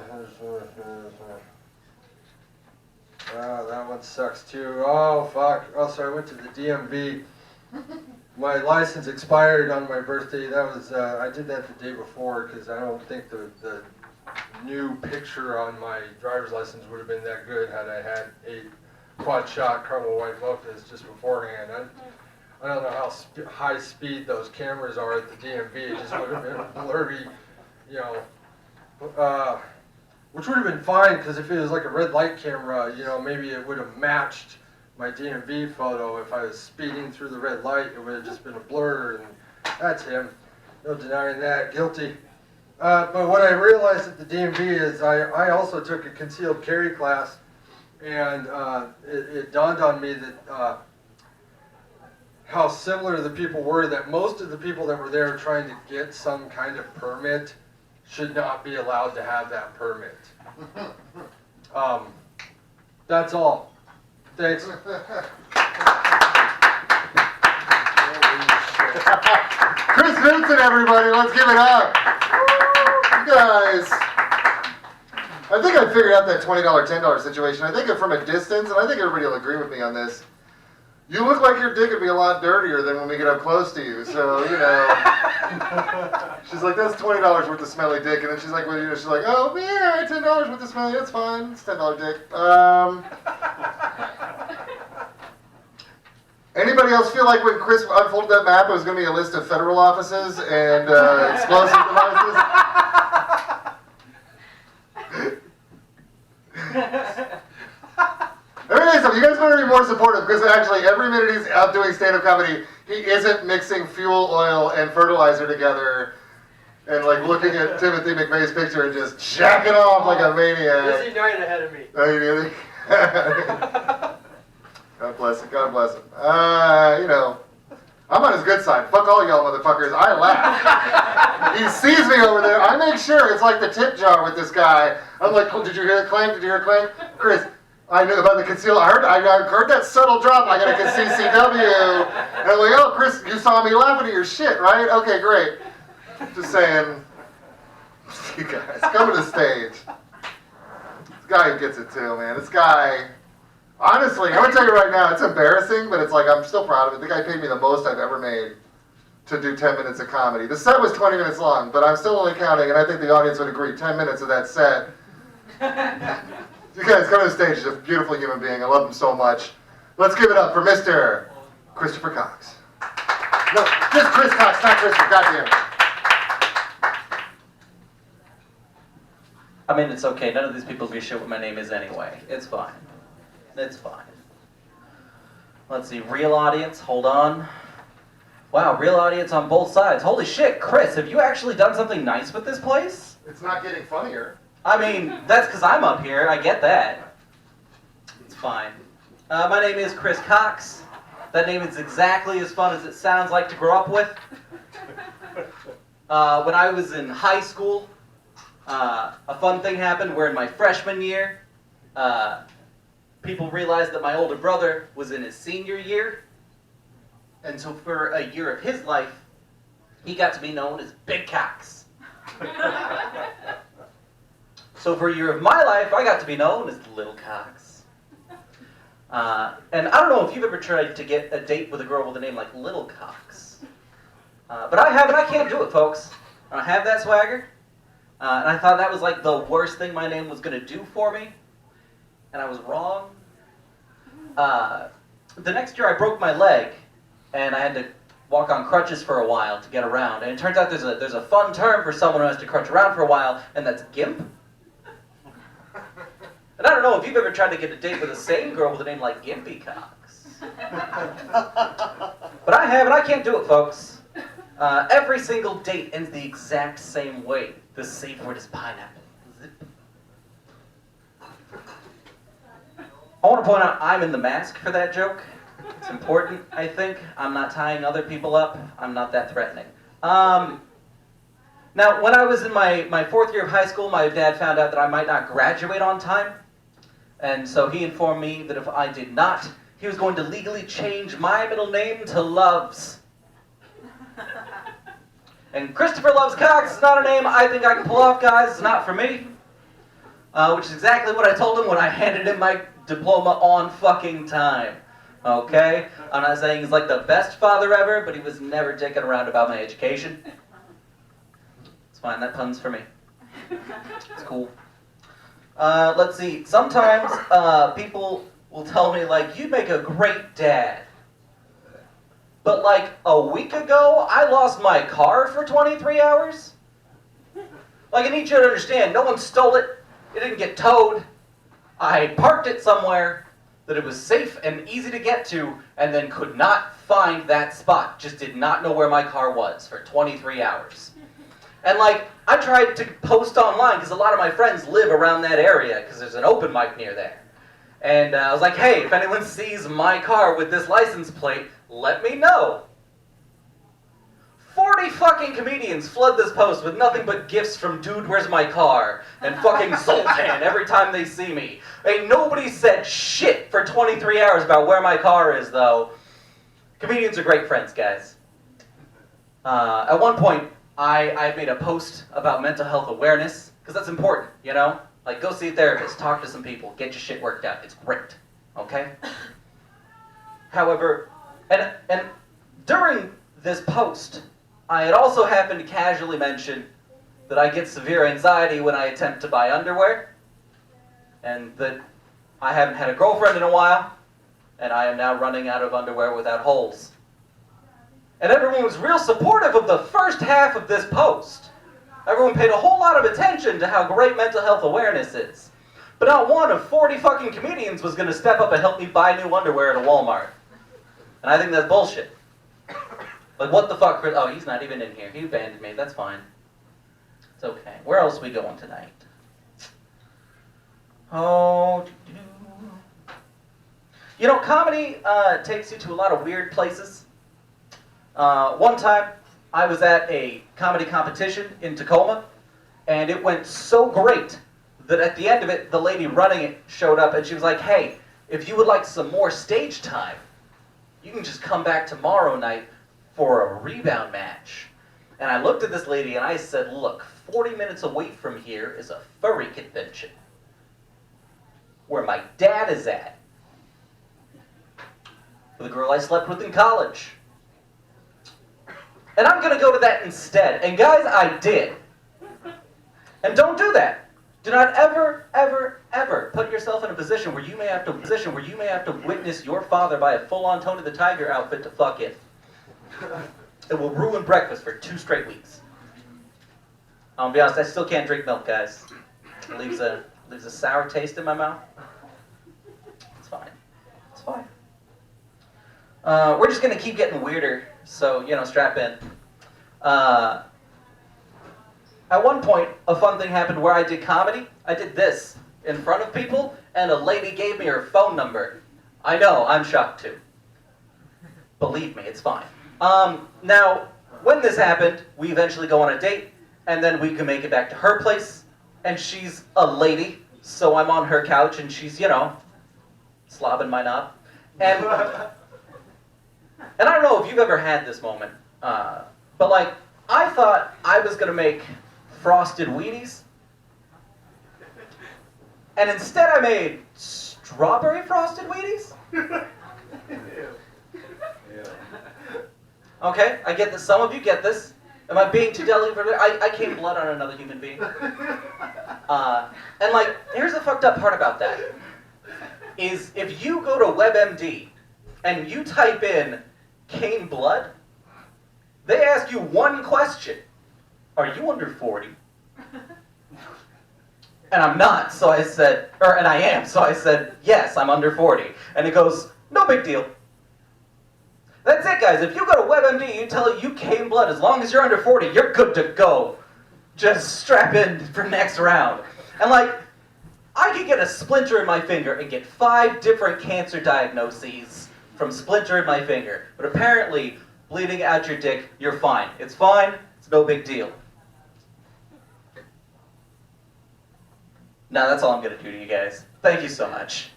S7: That one sucks too. Oh fuck. Oh, so I went to the DMV. My license expired on my birthday. That was I did that the day before because I don't think the new picture on my driver's license would have been that good had I had a quad shot caramel white mochas just beforehand. I don't know how high speed those cameras are at the DMV. It just would have been blurry, you know. Which would have been fine because if it was like a red light camera, you know, maybe it would have matched my DMV photo. If I was speeding through the red light, it would have just been a blur, and that's him. No denying that. Guilty. But what I realized at the DMV is I also took a concealed carry class, and it dawned on me that how similar the people were, that most of the people that were there trying to get some kind of permit should not be allowed to have that permit. That's all. Thanks.
S1: Chris Vincent, everybody, let's give it up. You guys, I think I figured out that $20, $10 situation. I think from a distance, and I think everybody will agree with me on this, you look like your dick would be a lot dirtier than when we get up close to you. So, you know, she's like, that's $20 worth of smelly dick. And then she's like, well, you know, she's like, oh, yeah, $10 worth of smelly, that's fine. It's $10 dick. Anybody else feel like when Chris unfolded that map, it was going to be a list of federal offices and explosive devices? Let me tell you something. You guys better be more supportive because actually every minute he's out doing stand-up comedy, he isn't mixing fuel oil and fertilizer together and like looking at Timothy McVeigh's picture and just jacking off like a maniac.
S7: Is he night ahead of me?
S1: Oh, you really? God bless him. God bless him. You know, I'm on his good side. Fuck all y'all motherfuckers. I laugh. He sees me over there. I make sure it's like the tip jar with this guy. I'm like, oh, did you hear the clank? Did you hear the clank? Chris, I knew about the conceal. I heard that subtle drop. I got a CCW. And I'm like, oh, Chris, you saw me laughing at your shit, right? Okay, great. Just saying. You guys, come to the stage. This guy gets it too, man. This guy. Honestly, I'm going to tell you right now, it's embarrassing, but it's like I'm still proud of it. The guy paid me the most I've ever made to do 10 minutes of comedy. The set was 20 minutes long, but I'm still only counting, and I think the audience would agree, 10 minutes of that set. You guys, come to the stage. He's a beautiful human being. I love him so much. Let's give it up for Mr. Christopher Cox. No, just Chris Cox, not Christopher. Goddamn.
S3: I mean, it's okay. None of these people give a shit what my name is anyway. It's fine. It's fine. Let's see. Real audience. Hold on. Wow, real audience on both sides. Holy shit, Chris, have you actually done something nice with this place?
S1: It's not getting funnier.
S3: I mean, that's because I'm up here. I get that. It's fine. My name is Chris Cox. That name is exactly as fun as it sounds like to grow up with. When I was in high school, a fun thing happened where in my freshman year, people realized that my older brother was in his senior year. And so for a year of his life, he got to be known as Big Cox. So for a year of my life, I got to be known as Little Cox. And I don't know if you've ever tried to get a date with a girl with a name like Little Cox. But I haven't. I can't do it, folks. I don't have that swagger. And I thought that was like the worst thing my name was going to do for me. And I was wrong. The next year I broke my leg. And I had to walk on crutches for a while to get around. And it turns out there's a fun term for someone who has to crutch around for a while, and that's gimp. And I don't know if you've ever tried to get a date with the same girl with a name like Gimpy Cox. But I have, and I can't do it, folks. Every single date ends the exact same way. The safe word is pineapple. Zip.
S8: I want to point out I'm in the mask for that joke. It's important, I think. I'm not tying other people up. I'm not that threatening. Now, when I was in my fourth year of high school, my dad found out that I might not graduate on time. And so he informed me that if I did not, he was going to legally change my middle name to Loves. And Christopher Loves Cox is not a name I think I can pull off, guys. It's not for me. Which is exactly what I told him when I handed him my diploma on fucking time. Okay? I'm not saying he's like the best father ever, but he was never dicking around about my education. It's fine, that pun's for me. It's cool. Let's see. Sometimes people will tell me, like, you make a great dad. But like a week ago, I lost my car for 23 hours. Like, I need you to understand, no one stole it. It didn't get towed. I parked it somewhere that it was safe and easy to get to, and then could not find that spot. Just did not know where my car was for 23 hours. And like, I tried to post online, because a lot of my friends live around that area, because there's an open mic near there. And I was like, hey, if anyone sees my car with this license plate, let me know. 40 fucking comedians flood this post with nothing but gifts from Dude, Where's My Car? And fucking Zoltan every time they see me. Ain't nobody said shit for 23 hours about where my car is, though. Comedians are great friends, guys. At one point, I made a post about mental health awareness, because that's important, you know? Like, go see a therapist, talk to some people, get your shit worked out. It's great, okay? However, and during this post, I had also happened to casually mention that I get severe anxiety when I attempt to buy underwear, and that I haven't had a girlfriend in a while, and I am now running out of underwear without holes. And everyone was real supportive of the first half of this post. Everyone paid a whole lot of attention to how great mental health awareness is. But not one of 40 fucking comedians was going to step up and help me buy new underwear at a Walmart. And I think that's bullshit. Like, what the fuck? Oh, he's not even in here. He abandoned me. That's fine. It's okay. Where else are we going tonight? Oh, you know, comedy takes you to a lot of weird places. One time, I was at a comedy competition in Tacoma, and it went so great that at the end of it, the lady running it showed up, and she was like, hey, if you would like some more stage time, you can just come back tomorrow night for a rebound match. And I looked at this lady and I said, look, 40 minutes away from here is a furry convention where my dad is at, with a girl I slept with in college. And I'm going to go to that instead. And guys, I did. And don't do that. Do not ever, ever, ever put yourself in a position where you may have to witness your father buy a full-on Tony the Tiger outfit to fuck in. It will ruin breakfast for 2 straight weeks. I'll be honest, I still can't drink milk, guys. It leaves a sour taste in my mouth. It's fine. It's fine. We're just going to keep getting weirder, so, you know, strap in. At one point, a fun thing happened where I did comedy. I did this in front of people, and a lady gave me her phone number. I know, I'm shocked too. Believe me, it's fine. Now, when this happened, we eventually go on a date, and then we can make it back to her place, and she's a lady, so I'm on her couch, and she's, you know, slobbing my knob. And I don't know if you've ever had this moment, but like, I thought I was gonna make frosted Wheaties, and instead I made strawberry frosted Wheaties. Okay, I get this. Some of you get this. Am I being too delicate? I came blood on another human being. And like, here's the fucked up part about that. Is if you go to WebMD and you type in came blood, they ask you one question. Are you under 40? And I'm not, so I said, and I am, so I said, yes, I'm under 40. And it goes, no big deal. That's it, guys. If you go to WebMD, you tell it you came blood. As long as you're under 40, you're good to go. Just strap in for next round. And like, I could get a splinter in my finger and get 5 different cancer diagnoses from splinter in my finger. But apparently, bleeding out your dick, you're fine. It's fine. It's no big deal. Now that's all I'm going to do to you guys. Thank you so much.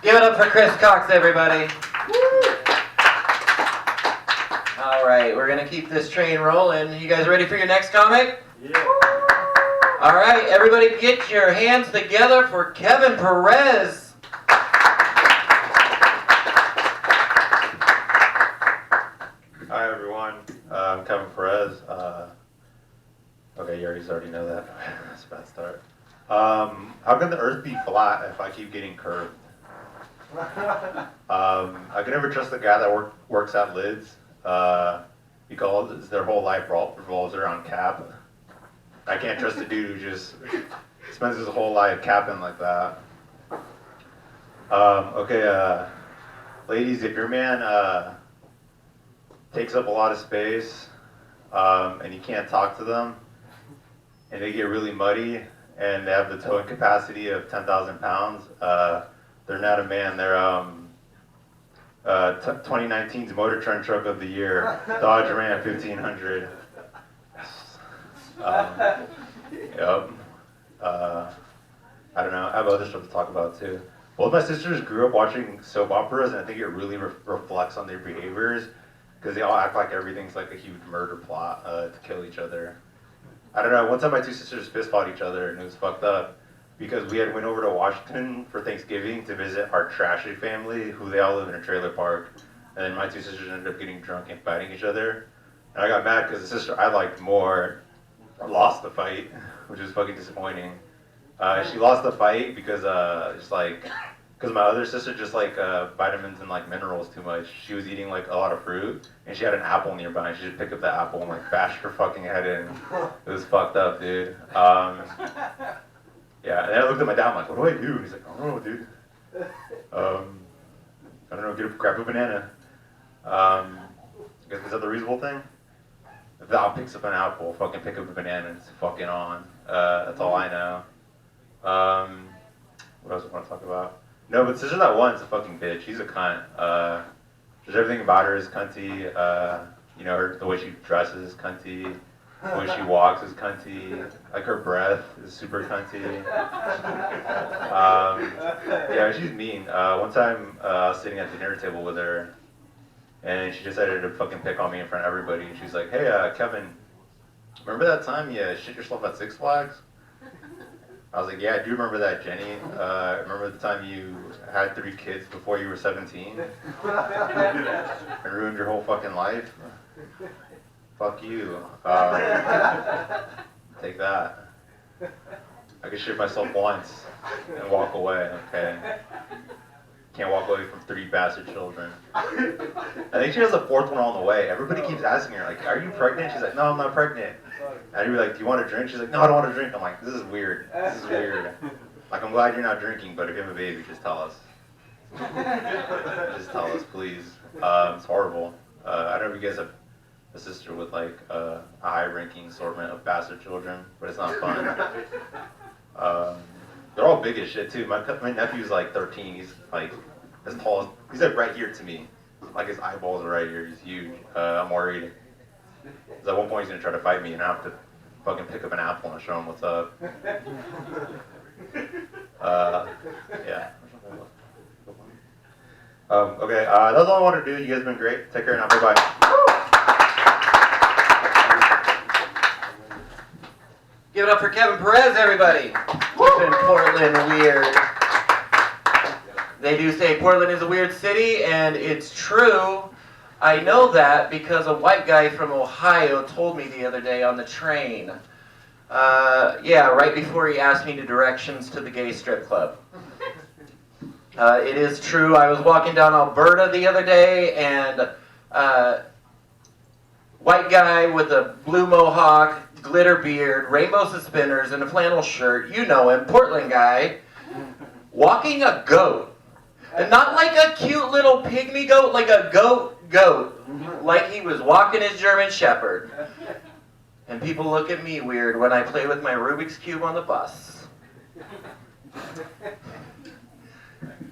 S3: Give it up for Chris Cox, everybody. All right, we're gonna keep this train rolling. You guys ready for your next comic?
S9: Yeah.
S3: All right, everybody get your hands together for Kevin Perez.
S10: Hi everyone, I'm Kevin Perez. Okay, you already know that. That's a bad start. How can the earth be flat if I keep getting curved? I can never trust the guy that works at Lids because their whole life revolves around cap. I can't trust a dude who just spends his whole life capping like that. Okay, ladies, if your man takes up a lot of space and you can't talk to them and they get really muddy and they have the towing capacity of 10,000 pounds, they're not a man. They're 2019's Motor Trend Truck of the Year, Dodge Ram 1500. Yep. I don't know. I have other stuff to talk about too. Both my sisters grew up watching soap operas, and I think it really reflects on their behaviors because they all act like everything's like a huge murder plot to kill each other. I don't know. One time my two sisters fist fought each other, and it was fucked up. Because we had went over to Washington for Thanksgiving to visit our trashy family, who they all live in a trailer park. And then my two sisters ended up getting drunk and fighting each other. And I got mad because the sister I liked more lost the fight, which was fucking disappointing. She lost the fight because because my other sister just like vitamins and like minerals too much. She was eating like a lot of fruit, and she had an apple nearby, and she just picked up the apple and like bashed her fucking head in. It was fucked up, dude. Yeah, and then I looked at my dad, I'm like, what do I do? And he's like, I don't know, dude. I don't know, grab a banana. I guess is that the reasonable thing? If Val picks up an apple, fucking pick up a banana and it's fucking on. That's all I know. What else do I want to talk about? No, but sister that one's a fucking bitch. She's a cunt. Just everything about her is cunty. You know, the way she dresses is cunty. When she walks is cunty. Like her breath is super cunty. Yeah, she's mean. One time I was sitting at the dinner table with her, and she decided to fucking pick on me in front of everybody. And she's like, "Hey, Kevin, remember that time you shit yourself at Six Flags?" I was like, "Yeah, I do remember that, Jenny. Remember the time you had 3 kids before you were 17 and ruined your whole fucking life? Fuck you. Take that. I can shit myself once and walk away, okay? Can't walk away from 3 bastard children." I think she has a 4th one on the way. Everybody keeps asking her, like, "Are you pregnant?" She's like, "No, I'm not pregnant." And I'd be like, "Do you want a drink?" She's like, "No, I don't want a drink." I'm like, this is weird. This is weird. Like, I'm glad you're not drinking, but if you have a baby, just tell us. Just tell us, please. It's horrible. I don't know if you guys have a sister with like a high-ranking assortment of bastard children, but it's not fun. They're all big as shit too. My nephew's like 13. He's like as tall as, he's like right here to me. Like his eyeballs are right here. He's huge. I'm worried. 'Cause at one point he's gonna try to fight me, and I have to fucking pick up an apple and show him what's up. Yeah. Okay, that's all I wanted to do. You guys have been great. Take care now. Bye bye.
S3: Give it up for Kevin Perez, everybody. Keeping Portland weird. They do say Portland is a weird city, and it's true. I know that because a white guy from Ohio told me the other day on the train. Yeah, right before he asked me the directions to the gay strip club. It is true. I was walking down Alberta the other day, and white guy with a blue mohawk, glitter beard, rainbow suspenders, and a flannel shirt. You know him, Portland guy, walking a goat. And not like a cute little pygmy goat, like a goat. Like he was walking his German Shepherd. And people look at me weird when I play with my Rubik's Cube on the bus.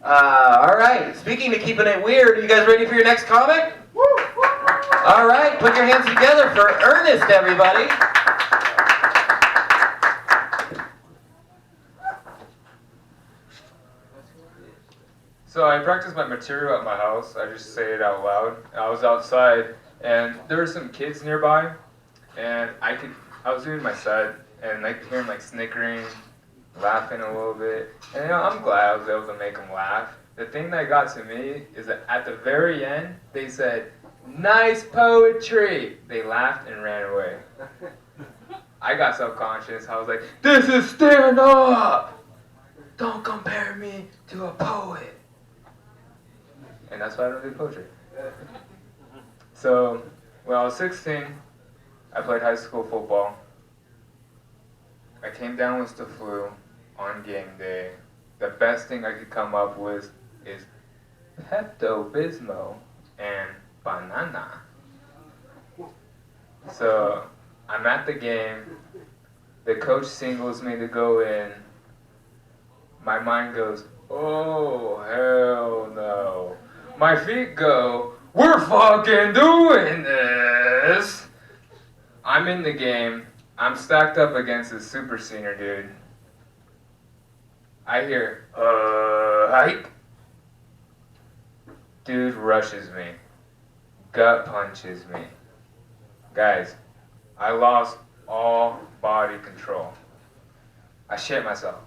S3: All right, speaking of keeping it weird, you guys ready for your next comic? All right, put your hands together for Ernest, everybody.
S9: So I practice my material at my house. I just say it out loud. I was outside, and there were some kids nearby, and I was doing my set, and I could hear them like snickering, laughing a little bit. And I'm glad I was able to make them laugh. The thing that got to me is that at the very end, they said, "Nice poetry." They laughed and ran away. I got self-conscious. I was like, "This is stand up. Don't compare me to a poet." And that's why I don't do poetry. So, when I was 16, I played high school football. I came down with the flu on game day. The best thing I could come up with is Pepto-Bismol and banana. So, I'm at the game. The coach singles me to go in. My mind goes, "Oh, hell no." My feet go, "We're fucking doing this." I'm in the game. I'm stacked up against this super senior dude. I hear, hike. Dude rushes me. Gut punches me. Guys, I lost all body control. I shit myself.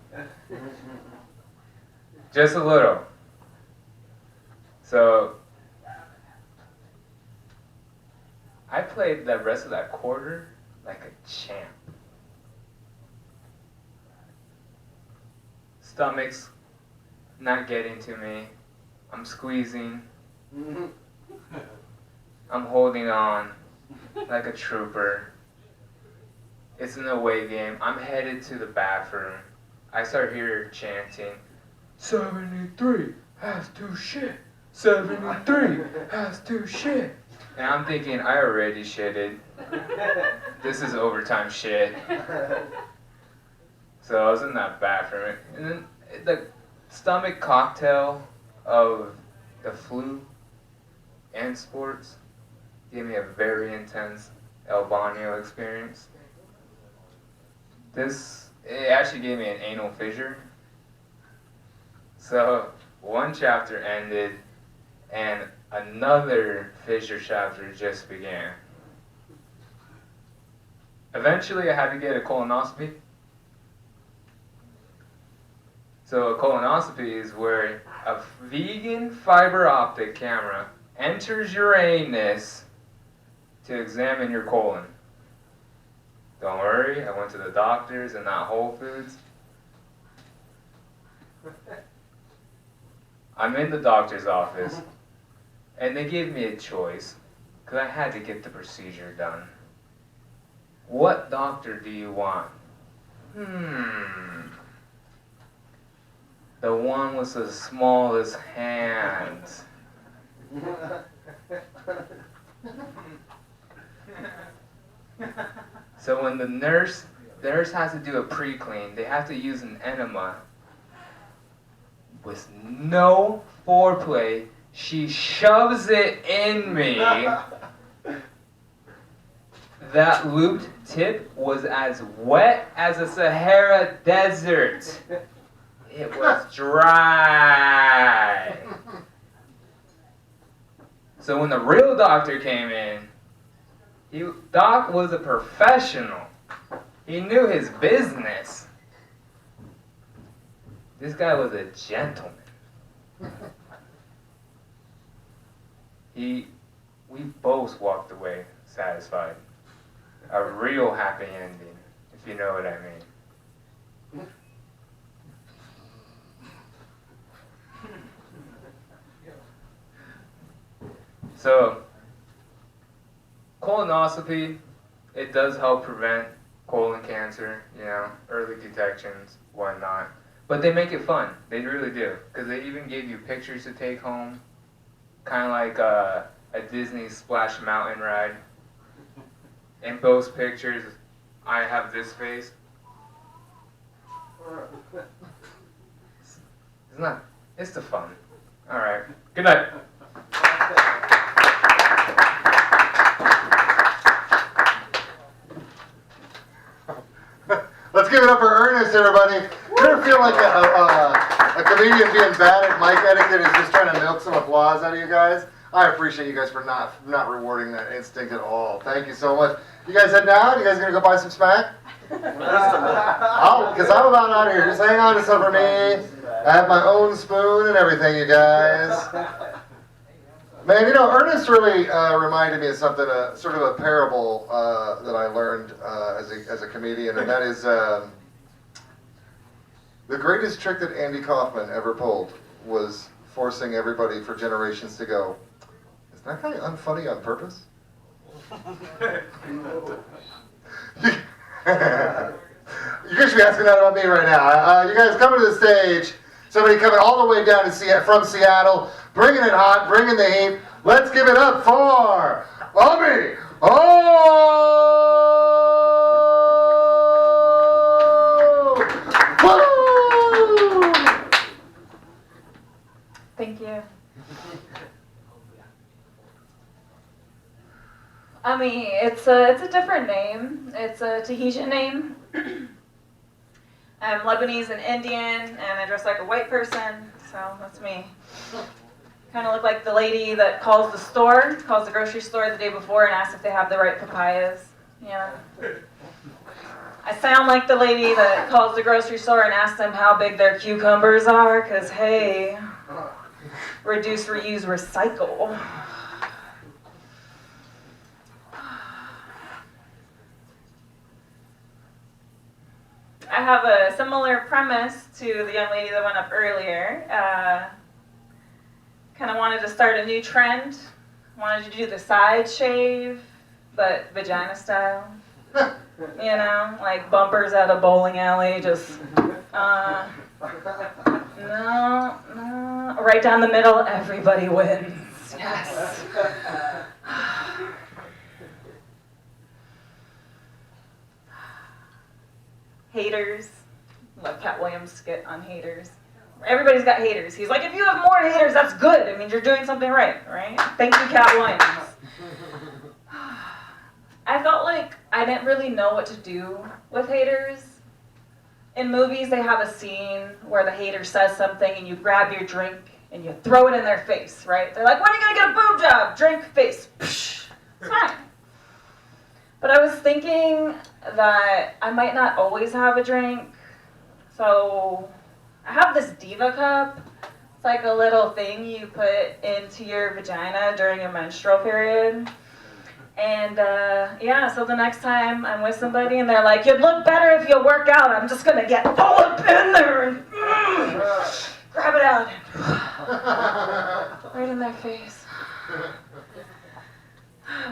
S9: Just a little. So, I played the rest of that quarter like a champ. Stomach's not getting to me. I'm squeezing. I'm holding on like a trooper. It's an away game. I'm headed to the bathroom. I start hearing chanting, 73 has to shit. 73 has to shit. And I'm thinking, I already shitted. This is overtime shit. So I was in that bathroom. And then the stomach cocktail of the flu and sports gave me a very intense albino experience. It actually gave me an anal fissure. So one chapter ended and another fissure chapter just began. Eventually I had to get a colonoscopy. So a colonoscopy is where a vegan fiber optic camera enters your anus to examine your colon. Don't worry, I went to the doctors and not Whole Foods. I'm in the doctor's office, and they gave me a choice, because I had to get the procedure done. What doctor do you want? The one with the smallest hands. So when the nurse has to do a pre-clean, they have to use an enema. With no foreplay, she shoves it in me. That looped tip was as wet as a Sahara desert. It was dry. So when the real doctor came in, Doc was a professional. He knew his business. This guy was a gentleman. We both walked away satisfied. A real happy ending, if you know what I mean. So, colonoscopy, it does help prevent colon cancer, early detections, whatnot. But they make it fun. They really do. Because they even give you pictures to take home. Kind of like a Disney Splash Mountain ride. in both pictures, I have this face. It's not. It's the fun. All right. Good night.
S1: Let's give it up for Ernest, everybody. You ever feel like a comedian being bad at mic etiquette is just trying to milk some applause out of you guys? I appreciate you guys for not rewarding that instinct at all. Thank you so much. You guys heading out? You guys gonna go buy some smack? Because I'm about out of here. Just hang on to some for me. I have my own spoon and everything, you guys. Man, you know, Ernest really reminded me of something, sort of a parable that I learned as a comedian, and that is the greatest trick that Andy Kaufman ever pulled was forcing everybody for generations to go, is that guy unfunny on purpose? You guys should be asking that about me right now. You guys coming to the stage, somebody coming all the way down to from Seattle, bringing it hot, bringing the heat. Let's give it up for Bobby. Woo!
S5: Thank you. I mean, it's a different name. It's a Tahitian name. I'm Lebanese and Indian, and I dress like a white person, so that's me. Kind of look like the lady that calls the grocery store the day before and asks if they have the right papayas. Yeah. I sound like the lady that calls the grocery store and asks them how big their cucumbers are, because, hey, reduce, reuse, recycle. I have a similar premise to the young lady that went up earlier. Kind of wanted to start a new trend. Wanted to do the side shave, but vagina style. You know, like bumpers at a bowling alley, just, no. Right down the middle, everybody wins. Yes. Haters. Love Cat Williams' skit on haters. Everybody's got haters. He's like, if you have more haters, that's good. I mean, you're doing something right? Thank you, Cat Williams. I felt like I didn't really know what to do with haters. In movies, they have a scene where the hater says something and you grab your drink and you throw it in their face, right? They're like, when are you going to get a boob job? Drink, face. Psh. It's fine. But I was thinking that I might not always have a drink. So I have this Diva cup. It's like a little thing you put into your vagina during a menstrual period. And yeah, so the next time I'm with somebody and they're like, you'd look better if you work out, I'm just going to get all up in there and grab it out. Right in their face.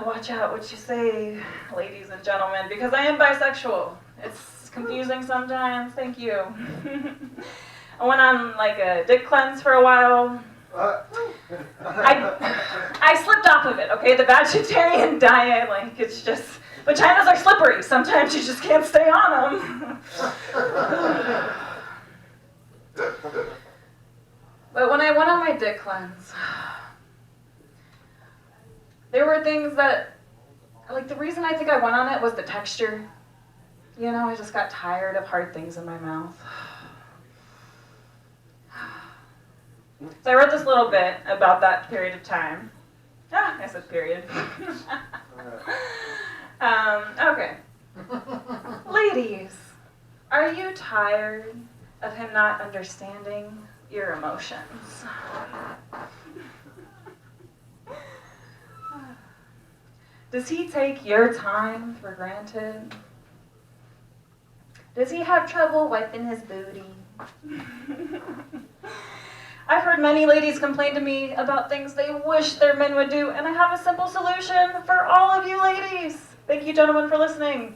S5: Watch out what you say, ladies and gentlemen, because I am bisexual. It's confusing sometimes. Thank you. I went on like a dick cleanse for a while. I slipped off of it, okay? The vegetarian diet, like, it's just, vaginas are slippery. Sometimes you just can't stay on them. But when I went on my dick cleanse, there were things that, like, the reason I think I went on it was the texture. You know, I just got tired of hard things in my mouth. So I wrote this little bit about that period of time. I said period. Okay. Ladies, are you tired of him not understanding your emotions? Does he take your time for granted? Does he have trouble wiping his booty? I've heard many ladies complain to me about things they wish their men would do, and I have a simple solution for all of you ladies. Thank you, gentlemen, for listening.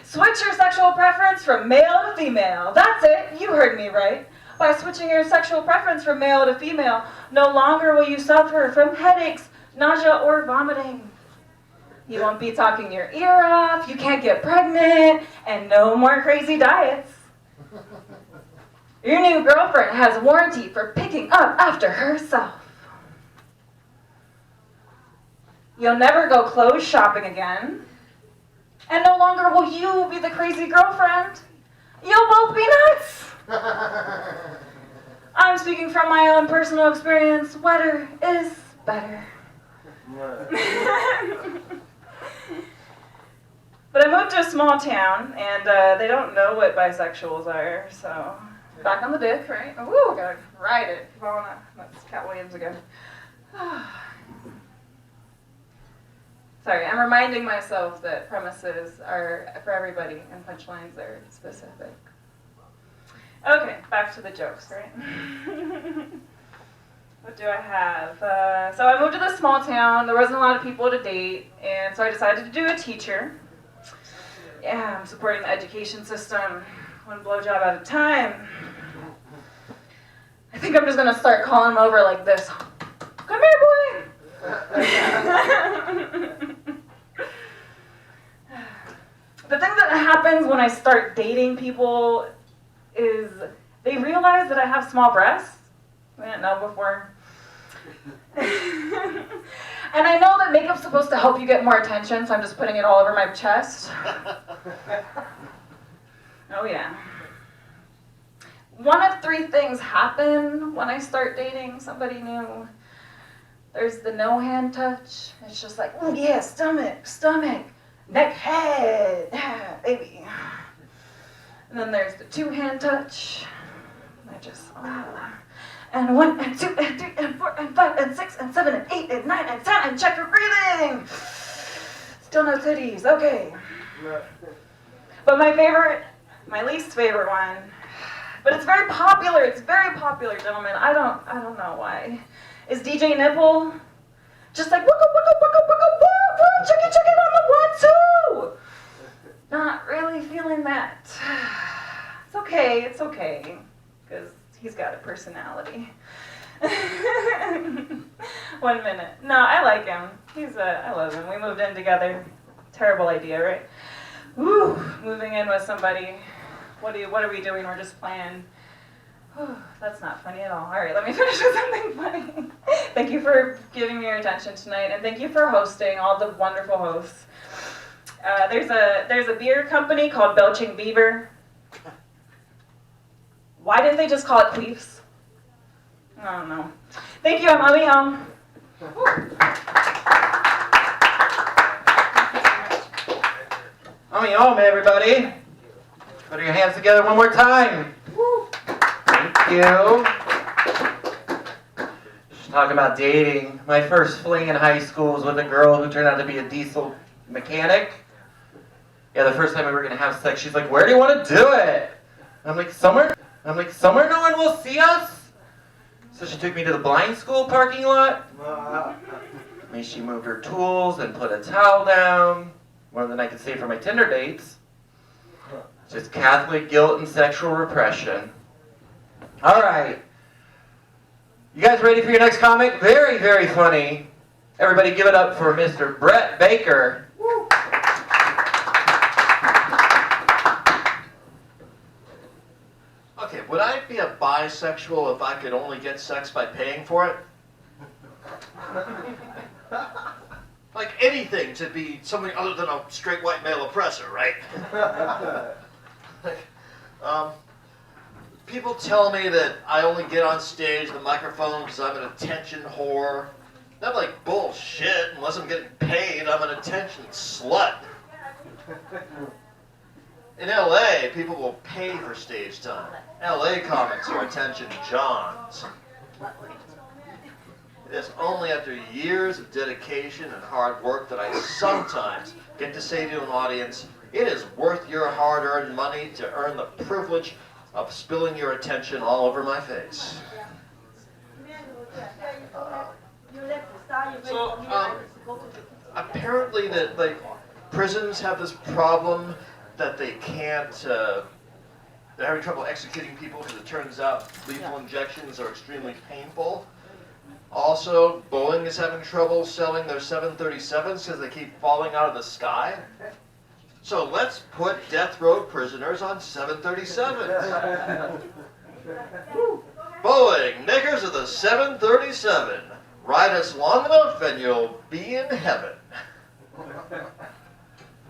S5: Switch your sexual preference from male to female. That's it. You heard me right. By switching your sexual preference from male to female, no longer will you suffer from headaches, nausea, or vomiting.
S11: He won't be talking your ear off, you can't get pregnant, and no more crazy diets. Your new girlfriend has a warranty for picking up after herself. You'll never go clothes shopping again. And no longer will you be the crazy girlfriend. You'll both be nuts. I'm speaking from my own personal experience. Wetter is better. But I moved to a small town, and they don't know what bisexuals are, so back on the dick, right? Ooh, gotta ride it. If I wanna, that's Cat Williams again. Sorry, I'm reminding myself that premises are for everybody and punchlines are specific. Okay, back to the jokes, right? What do I have? So I moved to this small town. There wasn't a lot of people to date, and so I decided to do a teacher. Yeah, I'm supporting the education system, one blowjob at a time. I think I'm just gonna start calling him over like this. Come here, boy. The thing that happens when I start dating people is they realize that I have small breasts. I didn't know before. And I know that makeup's supposed to help you get more attention, so I'm just putting it all over my chest. Oh yeah. One of three things happen when I start dating somebody new. There's the no hand touch. It's just like, oh yeah, stomach, neck, head, baby. And then there's the two hand touch. I just, and 1 and 2 and 3 and 4 and 5 and 6 and 7 and 8 and 9 and 10 and check your breathing. Still no titties, okay. But my least favorite one, but it's very popular, gentlemen. I don't know why. Is DJ Nipple. Just like, wicka, wicka, wicka, wicka, wicka, check it on the 1, 2. Not really feeling that. It's okay, because he's got a personality. 1 minute. No, I like him. I love him. We moved in together. Terrible idea, right? Woo, moving in with somebody. What are we doing? We're just playing. Whew, that's not funny at all. All right, let me finish with something funny. Thank you for giving me your attention tonight, and thank you for hosting, all the wonderful hosts. There's a beer company called Belching Beaver. Why didn't they just call it Queefs? I don't know. Thank you, I'm Umi home.
S3: Umi home, everybody. Put your hands together one more time. Thank you. Just talking about dating. My first fling in high school was with a girl who turned out to be a diesel mechanic. Yeah, the first time we were gonna have sex, she's like, "Where do you want to do it?" I'm like, somewhere no one will see us. So she took me to the blind school parking lot. She moved her tools and put a towel down. More than I could say for my Tinder dates. Just Catholic guilt and sexual repression. All right. You guys ready for your next comic? Very, very funny. Everybody give it up for Mr. Brett Baker.
S12: Okay, would I be a bisexual if I could only get sex by paying for it? Like anything to be something other than a straight white male oppressor, right? People tell me that I only get on stage, the microphone, because I'm an attention whore. I'm like, bullshit. Unless I'm getting paid, I'm an attention slut. In LA, people will pay for stage time. LA comics are attention Johns. It is only after years of dedication and hard work that I sometimes get to say to an audience, it is worth your hard-earned money to earn the privilege of spilling your attention all over my face. Apparently that prisons have this problem that they can't, they're having trouble executing people because it turns out lethal injections are extremely painful. Also, Boeing is having trouble selling their 737s because they keep falling out of the sky. So let's put death row prisoners on 737s. Boeing, makers of the 737, ride us long enough and you'll be in heaven.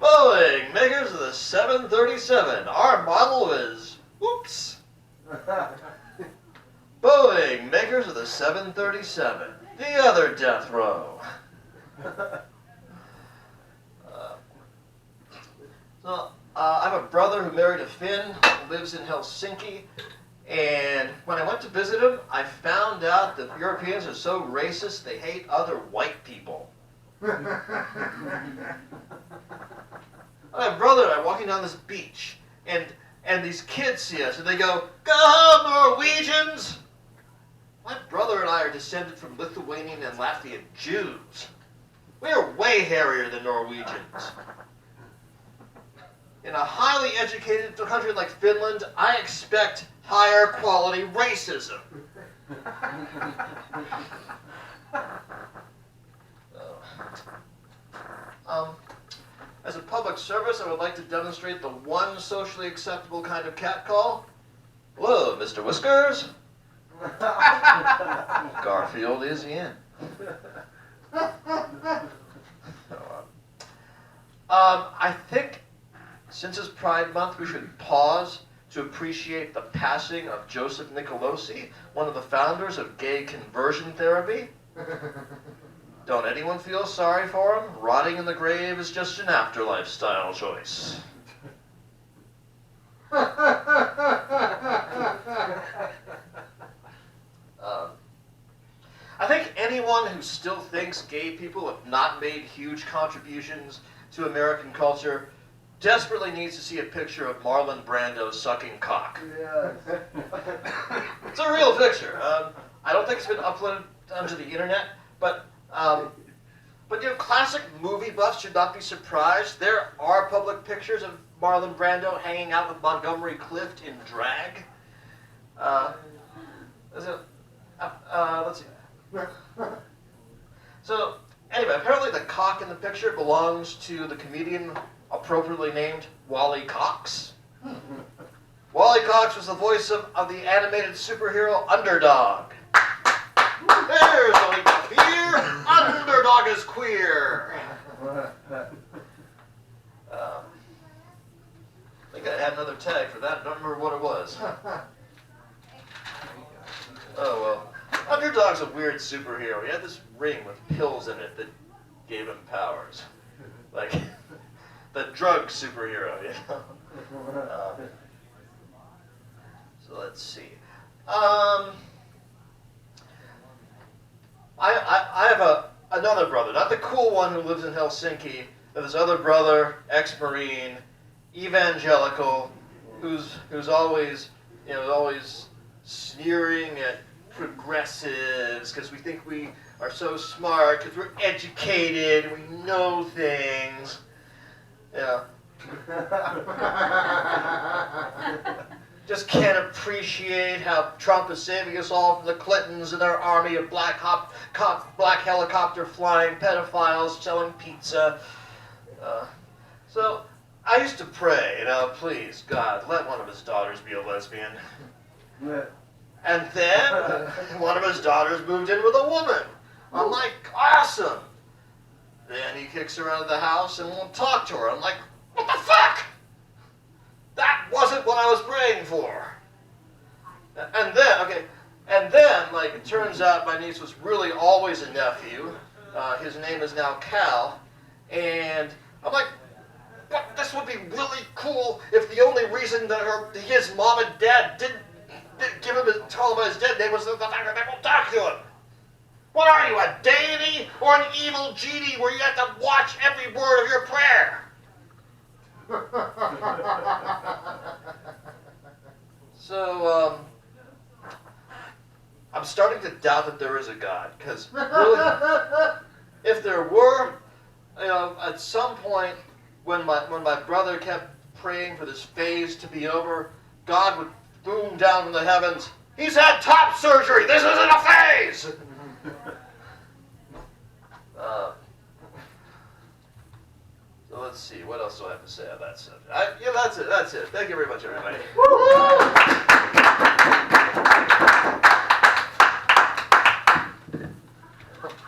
S12: Boeing, makers of the 737, our model is, oops. Boeing, makers of the 737, the other death row. I have a brother who married a Finn, who lives in Helsinki, and when I went to visit him, I found out that Europeans are so racist they hate other white people. My brother and I are walking down this beach, and these kids see us, and they go, "Go home, Norwegians!" My brother and I are descended from Lithuanian and Latvian Jews. We are way hairier than Norwegians. In a highly educated country like Finland, I expect higher quality racism. As a public service, I would like to demonstrate the one socially acceptable kind of catcall. Hello, Mr. Whiskers. Garfield is in. I think since it's Pride Month, we should pause to appreciate the passing of Joseph Nicolosi, one of the founders of gay conversion therapy. Don't anyone feel sorry for him? Rotting in the grave is just an afterlife style choice. I think anyone who still thinks gay people have not made huge contributions to American culture desperately needs to see a picture of Marlon Brando sucking cock.
S7: Yes.
S12: It's a real picture. I don't think it's been uploaded onto the internet, but you know, classic movie buffs should not be surprised. There are public pictures of Marlon Brando hanging out with Montgomery Clift in drag. Let's see. So, anyway, apparently the cock in the picture belongs to the comedian appropriately named Wally Cox. Wally Cox was the voice of the animated superhero Underdog. There's a leap of fear. Underdog is queer. I think I had another tag for that. I don't remember what it was. Oh, well. Underdog's a weird superhero. He had this ring with pills in it that gave him powers. Like, the drug superhero, you know? So let's see. I have another brother, not the cool one who lives in Helsinki, but this other brother, ex-Marine, evangelical, who's always, you know, always sneering at progressives because we think we are so smart because we're educated and we know things. Yeah. Just can't appreciate how Trump is saving us all from the Clintons and their army of black helicopter flying pedophiles selling pizza. So I used to pray, you know, please, God, let one of his daughters be a lesbian.
S7: Yeah.
S12: And then one of his daughters moved in with a woman. I'm like, awesome. Then he kicks her out of the house and won't talk to her. I'm like, what the fuck? That wasn't what I was praying for. And then, like, it turns out my niece was really always a nephew. His name is now Cal. And I'm like, but this would be really cool if the only reason that his mom and dad didn't tell him his dead name was the fact that they won't talk to him. What are you, a deity or an evil genie where you have to watch every word of your prayer? So, I'm starting to doubt that there is a God, because really, if there were, you know, at some point when my brother kept praying for this phase to be over, God would boom down from the heavens. He's had top surgery. This isn't a phase. let's see. What else do I have to say on that subject? Yeah, that's it. That's it. Thank you very much, everybody.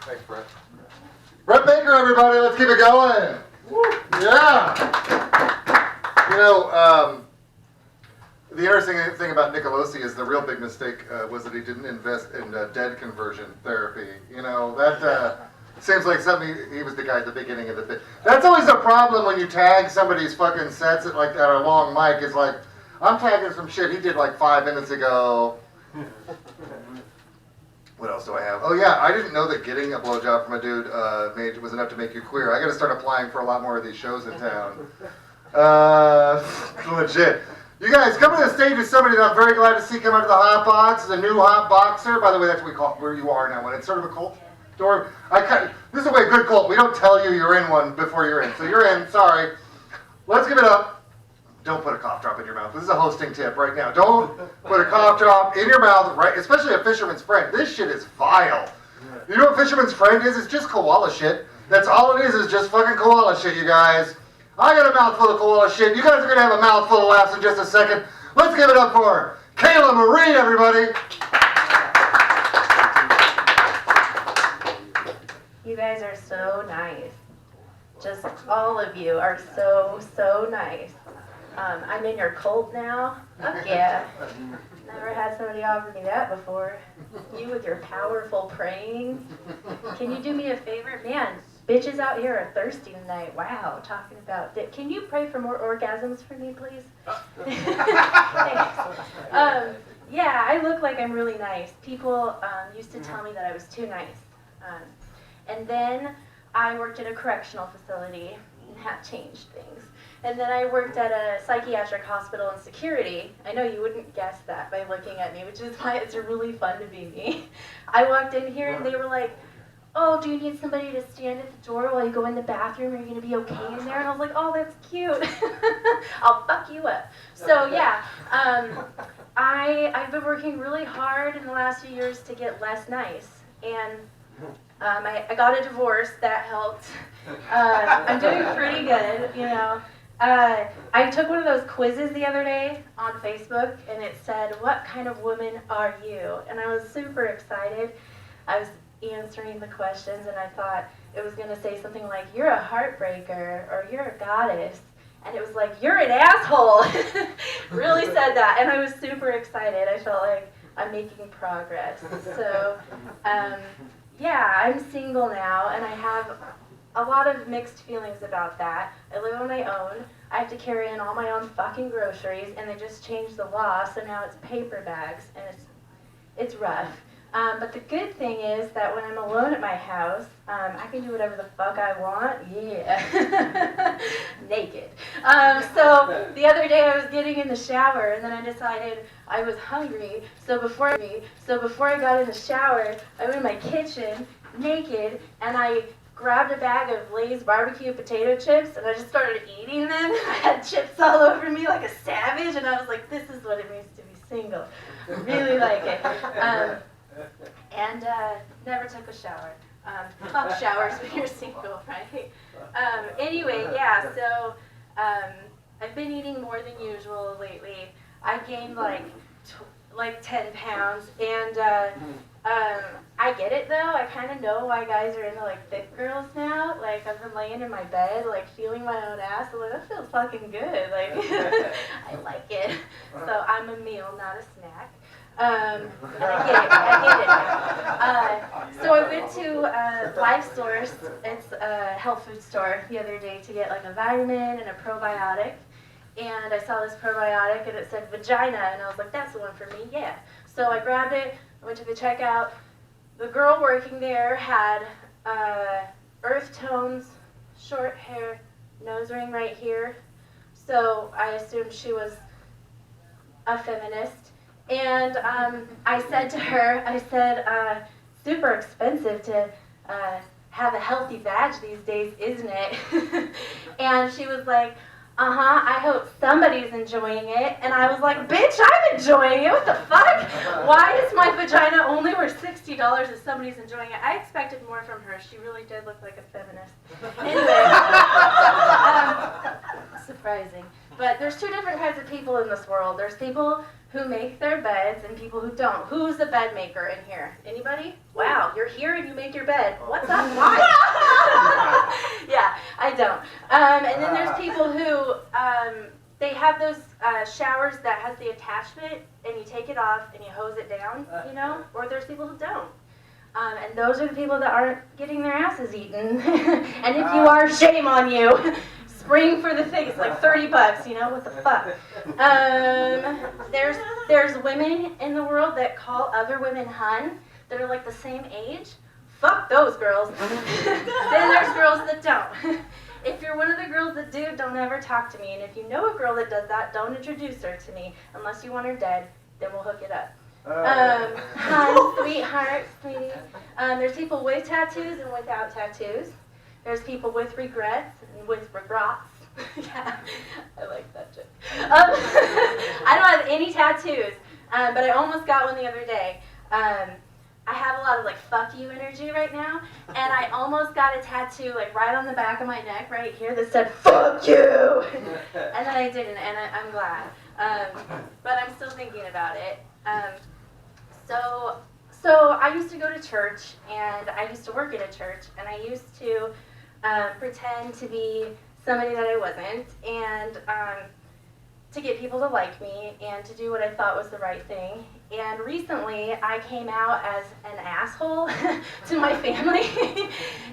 S1: Thanks, Brett. Brett Baker, everybody. Let's keep it going. Yeah. You know, the interesting thing about Nicolosi is the real big mistake was that he didn't invest in dead conversion therapy. You know, that seems like something, he was the guy at the beginning of the thing. That's always a problem when you tag somebody's fucking sets at like at a long mic. It's like, I'm tagging some shit he did like 5 minutes ago. What else do I have? Oh yeah, I didn't know that getting a blowjob from a dude was enough to make you queer. I gotta start applying for a lot more of these shows in town. Legit. You guys, coming to the stage is somebody that I'm very glad to see come out of the HotBox. The new HotBoxer. By the way, that's what we call where you are now. When it's sort of a cult. This is a way good cult. We don't tell you you're in one before you're in. So you're in. Sorry. Let's give it up. Don't put a cough drop in your mouth. This is a hosting tip right now. Don't put a cough drop in your mouth, right? Especially a fisherman's friend. This shit is vile. You know what fisherman's friend is? It's just koala shit. That's all it is just fucking koala shit, you guys. I got a mouthful of koala shit. You guys are going to have a mouthful of laughs in just a second. Let's give it up for Kayla Marie, everybody.
S5: You guys are so nice. Just all of you are so, so nice. I'm in your cult now. Fuck yeah. Never had somebody offer me that before. You with your powerful praying. Can you do me a favor? Man, bitches out here are thirsty tonight. Wow, talking about that. Can you pray for more orgasms for me, please? Thanks. Yeah, I look like I'm really nice. People used to tell me that I was too nice. And then I worked at a correctional facility, and that changed things. And then I worked at a psychiatric hospital in security. I know you wouldn't guess that by looking at me, which is why it's really fun to be me. I walked in here and they were like, oh, do you need somebody to stand at the door while you go in the bathroom? Are you going to be okay in there? And I was like, oh, that's cute. I'll fuck you up. So yeah, I've been working really hard in the last few years to get less nice. And I got a divorce, that helped. I'm doing pretty good, you know. I took one of those quizzes the other day on Facebook, and it said, what kind of woman are you? And I was super excited. I was answering the questions, and I thought it was going to say something like, you're a heartbreaker, or you're a goddess. And it was like, you're an asshole. Really said that, and I was super excited. I felt like I'm making progress. So, yeah, I'm single now, and I have a lot of mixed feelings about that. I live on my own. I have to carry in all my own fucking groceries, and they just changed the law, so now it's paper bags, and it's rough. But the good thing is that when I'm alone at my house, I can do whatever the fuck I want. Yeah. Naked. So the other day I was getting in the shower, and then I decided I was hungry. So before I got in the shower, I went in my kitchen, naked, and I grabbed a bag of Lay's barbecue potato chips, and I just started eating them. I had chips all over me like a savage, and I was like, this is what it means to be single. I really like it. And never took a shower. Fuck showers when you're single, right? Anyway, yeah, so I've been eating more than usual lately. I gained like 10 pounds, and I get it though. I kind of know why guys are into like thick girls now. Like I've been laying in my bed, like feeling my own ass. I'm like, that feels fucking good. Like I like it. So I'm a meal, not a snack. And I get it. So I went to Life Source. It's a health food store the other day to get like a vitamin and a probiotic. And I saw this probiotic and it said vagina, and I was like, that's the one for me, yeah. So I grabbed it, I went to the checkout. The girl working there had earth tones, short hair, nose ring right here. So I assumed she was a feminist. And I said to her, super expensive to have a healthy vag these days, isn't it? And she was like, I hope somebody's enjoying it. And I was like, bitch, I'm enjoying it. What the fuck? Why is my vagina only worth $60 if somebody's enjoying it? I expected more from her. She really did look like a feminist. Anyway, Surprising. But there's two different kinds of people in this world. There's people who make their beds and people who don't. Who's the bed maker in here? Anybody? Wow, you're here and you make your bed. What's up? Why? Yeah, I don't. And then there's people who, they have those showers that has the attachment and you take it off and you hose it down, you know? Or there's people who don't. And those are the people that aren't getting their asses eaten. And if you are, shame on you. Spring for the thing. It's like $30, you know, what the fuck. There's women in the world that call other women hun that are like the same age. Fuck those girls. Then there's girls that don't. If you're one of the girls that do, don't ever talk to me. And if you know a girl that does that, don't introduce her to me. Unless you want her dead, then we'll hook it up. Hun, sweetheart, sweetie. There's people with tattoos and without tattoos. There's people with regrets and with regrets. Yeah, I like that joke. I don't have any tattoos, but I almost got one the other day. I have a lot of like fuck you energy right now, and I almost got a tattoo like right on the back of my neck right here that said fuck you, and then I didn't, and I'm glad. But I'm still thinking about it. So I used to go to church, and I used to work at a church, and I used to pretend to be somebody that I wasn't, and to get people to like me, and to do what I thought was the right thing. And recently, I came out as an asshole to my family,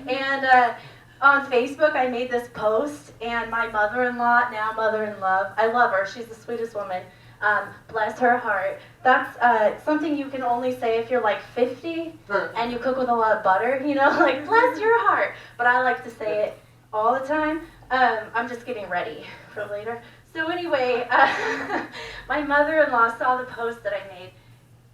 S5: and on Facebook, I made this post, and my mother-in-law, now mother-in-law, I love her, she's the sweetest woman, bless her heart. That's something you can only say if you're like 50 and you cook with a lot of butter, you know, like bless your heart. But I like to say it all the time. I'm just getting ready for later. So anyway, my mother-in-law saw the post that I made,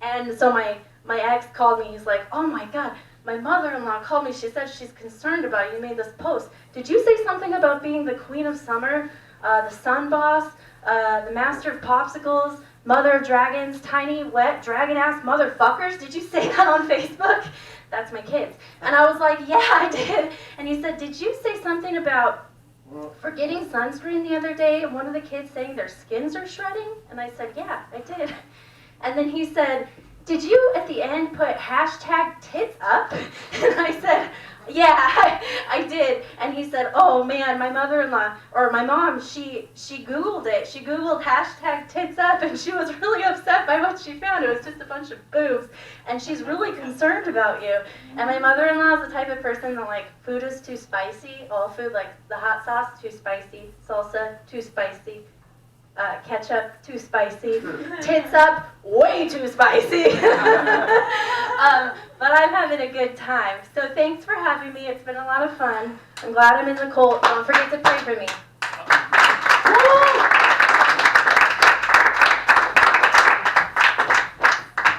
S5: and so my ex called me. He's like, oh my God, my mother-in-law called me. She said she's concerned about you. You made this post. Did you say something about being the queen of summer, the sun boss, the master of popsicles, mother of dragons, tiny, wet, dragon-ass motherfuckers? Did you say that on Facebook? That's my kids. And I was like, yeah, I did. And he said, did you say something about forgetting sunscreen the other day, and one of the kids saying their skins are shredding? And I said, yeah, I did. And then he said, did you at the end put hashtag tits up? And I said, yeah, I did. And he said, oh man, my mother-in-law, or my mom, she Googled it. She Googled hashtag tits up, and she was really upset by what she found. It was just a bunch of boobs. And she's really concerned about you. And my mother-in-law is the type of person that, like, food is too spicy. All food, like the hot sauce, too spicy. Salsa, too spicy. Ketchup, too spicy. Tits up, way too spicy. But I'm having a good time. So thanks for having me. It's been a lot of fun. I'm glad I'm in the cult. Don't forget to pray for me.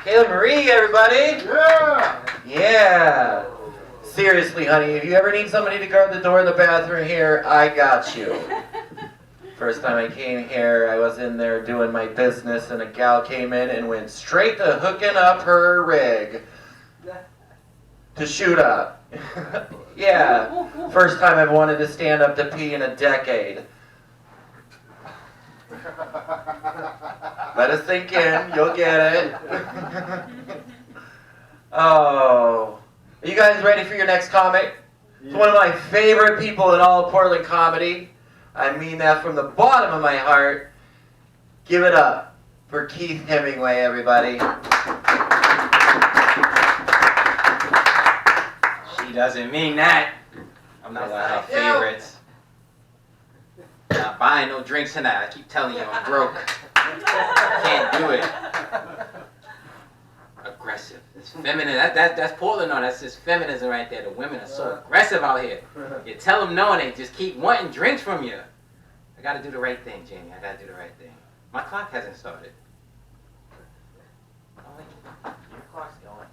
S3: Kayla Marie, everybody.
S1: Yeah.
S3: Yeah. Seriously, honey, if you ever need somebody to guard the door in the bathroom here, I got you. First time I came here, I was in there doing my business, and a gal came in and went straight to hooking up her rig to shoot up. Yeah, first time I've wanted to stand up to pee in a decade. Let us sink in, you'll get it. Oh, are you guys ready for your next comic? It's one of my favorite people in all of Portland comedy. I mean that from the bottom of my heart. Give it up for Keith Hemingway, everybody.
S13: She doesn't mean that. I'm not one of her favorites. I'm not buying no drinks tonight. I keep telling you I'm broke. Can't do it. Aggressive. It's feminine. That's Portland, no. That's just feminism right there. The women are so aggressive out here. You tell them no and they just keep wanting drinks from you. I gotta do the right thing, Jamie. I gotta do the right thing. My clock hasn't started. Oh, wait. Your clock's going.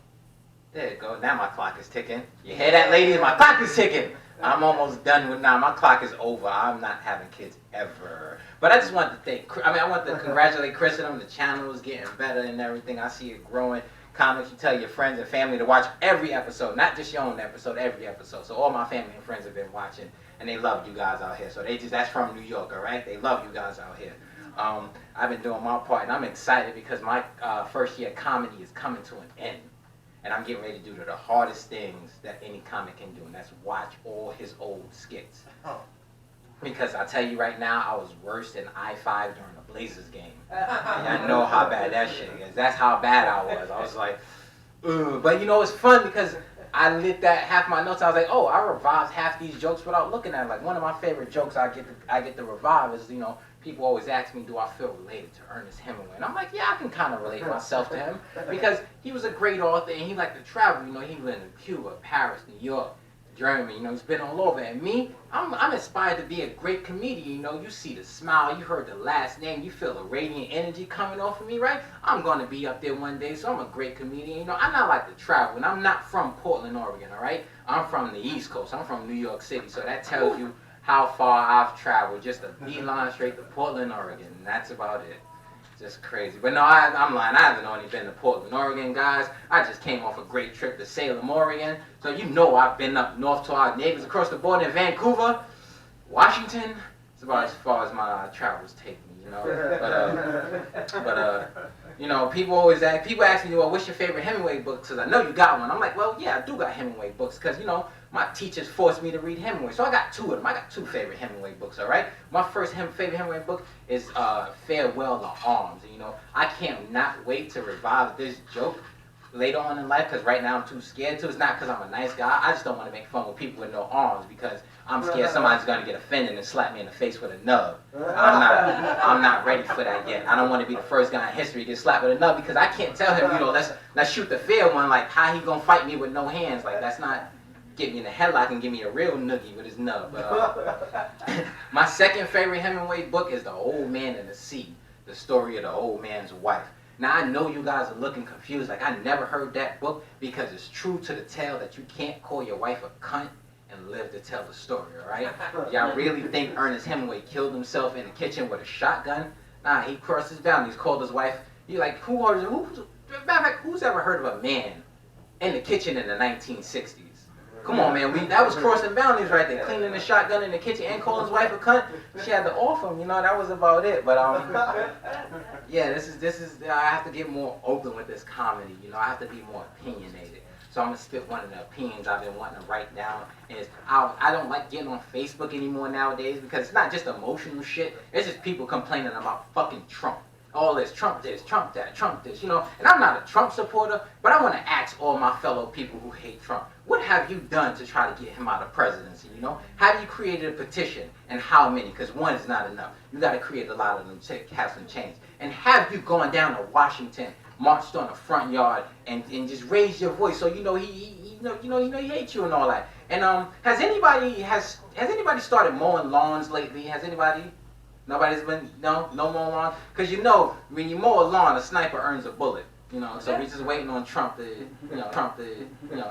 S13: There you go. Now my clock is ticking. You hear that, ladies? My clock is ticking. I'm almost done with now. My clock is over. I'm not having kids ever. But I just want to thank, I want to congratulate Chris and him. The channel is getting better and everything. I see it growing. comics, you tell your friends and family to watch every episode, not just your own episode, every episode. So all my family and friends have been watching, and they love you guys out here. So that's from New York, all right? They love you guys out here. I've been doing my part, and I'm excited because my first year comedy is coming to an end. And I'm getting ready to do the hardest things that any comic can do, and that's watch all his old skits. Because I tell you right now, I was worse than I-5 during the Blazers game. And I know how bad that shit is. That's how bad I was. I was like, ugh. But you know, it's fun because I lit that half my notes. I was like, oh, I revised half these jokes without looking at it. Like one of my favorite jokes I get to revive is, you know, people always ask me, do I feel related to Ernest Hemingway? And I'm like, yeah, I can kind of relate myself to him because he was a great author and he liked to travel. You know, he lived in Cuba, Paris, New York, Germany. You know, he's been all over. And me, I'm inspired to be a great comedian. You know, you see the smile, you heard the last name, you feel the radiant energy coming off of me, right? I'm going to be up there one day, so I'm a great comedian. You know, I not like to travel, and I'm not from Portland, Oregon, all right? I'm from the East Coast. I'm from New York City, so that tells you how far I've traveled, just a beeline straight to Portland, Oregon, and that's about it. Just crazy. But no, I'm lying. I haven't only been to Portland, Oregon, guys. I just came off a great trip to Salem, Oregon. So you know I've been up north to our neighbors across the border in Vancouver, Washington. It's about as far as my travels take me, you know. But you know, people ask me, well, what's your favorite Hemingway book? Because I know you got one. I'm like, well, yeah, I do got Hemingway books because, you know, my teachers forced me to read Hemingway. So I got two of them. I got two favorite Hemingway books, all right? My first favorite Hemingway book is Farewell to Arms. And, you know, I can't not wait to revive this joke later on in life because right now I'm too scared to. It's not because I'm a nice guy. I just don't want to make fun with people with no arms because I'm scared somebody's going to get offended and slap me in the face with a nub. I'm not ready for that yet. I don't want to be the first guy in history to get slapped with a nub because I can't tell him, you know, let's shoot the fair one. Like, how he going to fight me with no hands? Like, that's not... Get me in the headlock and give me a real noogie with his nub. My second favorite Hemingway book is The Old Man and the Sea, the story of the old man's wife. Now, I know you guys are looking confused, like I never heard that book because it's true to the tale that you can't call your wife a cunt and live to tell the story, all right? Y'all really think Ernest Hemingway killed himself in the kitchen with a shotgun? Nah, he crossed his boundaries, called his wife. You like, matter of fact, who's ever heard of a man in the kitchen in the 1960s? Come on, man, that was crossing boundaries right there. Cleaning the shotgun in the kitchen and calling his wife a cunt. She had to off him, you know, that was about it. But yeah, this is. I have to get more open with this comedy. You know, I have to be more opinionated. So I'm gonna spit one of the opinions I've been wanting to write down. Is I don't like getting on Facebook anymore nowadays because it's not just emotional shit. It's just people complaining about fucking Trump. All this, Trump this, Trump that, Trump this, you know. And I'm not a Trump supporter, but I want to ask all my fellow people who hate Trump, what have you done to try to get him out of presidency, you know? Have you created a petition, and how many? Because one is not enough. You got to create a lot of them to have some change. And have you gone down to Washington, marched on the front yard, and just raised your voice so you know he hates you and all that? And has anybody started mowing lawns lately? Has anybody? Nobody's been, no more lawn? Because you know, when you mow a lawn, a sniper earns a bullet, you know, so we're just waiting on Trump to,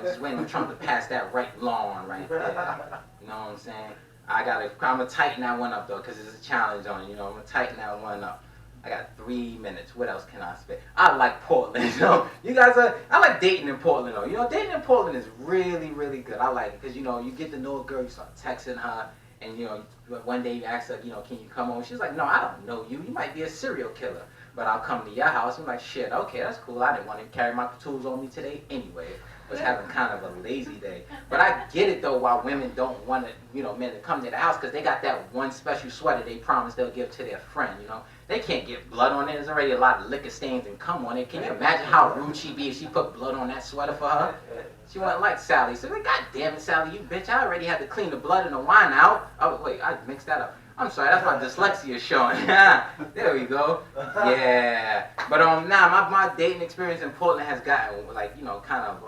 S13: just waiting on Trump to pass that right lawn right there, you know what I'm saying? I'm going to tighten that one up, though, because it's a challenge on it, you know, I'm going to tighten that one up. I got 3 minutes. What else can I spit? I like Portland, you know. I like dating in Portland, though. You know, dating in Portland is really, really good. I like it because, you know, you get to know a girl, you start texting her, and, you know, one day you ask her, you know, can you come home? She's like, no, I don't know you. You might be a serial killer. But I'll come to your house. I'm like, shit, okay, that's cool. I didn't want to carry my tools on me today anyway. I was having kind of a lazy day. But I get it, though, why women don't want to, you know, men to come to the house because they got that one special sweater they promised they'll give to their friend, you know. They can't get blood on it. There's already a lot of liquor stains and cum on it. Can you imagine how rude she'd be if she put blood on that sweater for her? She wouldn't like Sally. So, like, God damn it, Sally, you bitch. I already had to clean the blood and the wine out. Oh, wait, I mixed that up. I'm sorry, that's my dyslexia showing. There we go. Yeah. But, my dating experience in Portland has gotten, like, you know, kind of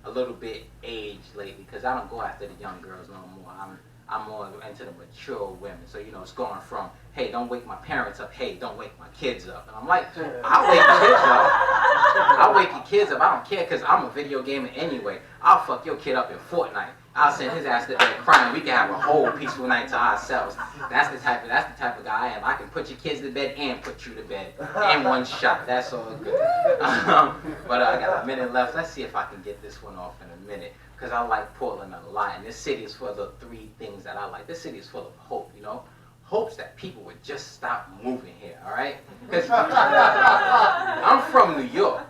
S13: a little bit aged lately because I don't go after the young girls no more. I'm more into the mature women. So, you know, it's going from, hey, don't wake my parents up. Hey, don't wake my kids up. And I'm like, I'll wake your kids up. I'll wake your kids up. I don't care because I'm a video gamer anyway. I'll fuck your kid up in Fortnite. I'll send his ass to bed crying. We can have a whole peaceful night to ourselves. That's the type of guy I am. I can put your kids to bed and put you to bed in one shot. That's all good. But I got a minute left. Let's see if I can get this one off in a minute. Because I like Portland a lot. And this city is full of the three things that I like. This city is full of hope, you know? Hopes that people would just stop moving here, all right? Because I'm from New York.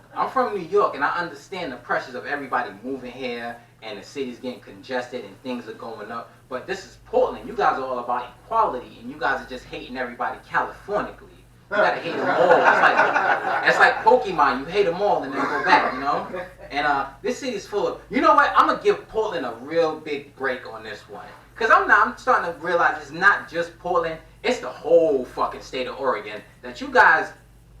S13: And I understand the pressures of everybody moving here and the city's getting congested and things are going up. But this is Portland. You guys are all about equality, and you guys are just hating everybody Californically. You gotta hate them all. It's like Pokemon. You hate them all and then go back, you know? And this city's full of, you know what? I'm gonna give Portland a real big break on this one. Because I'm starting to realize it's not just Portland, it's the whole fucking state of Oregon. That you guys,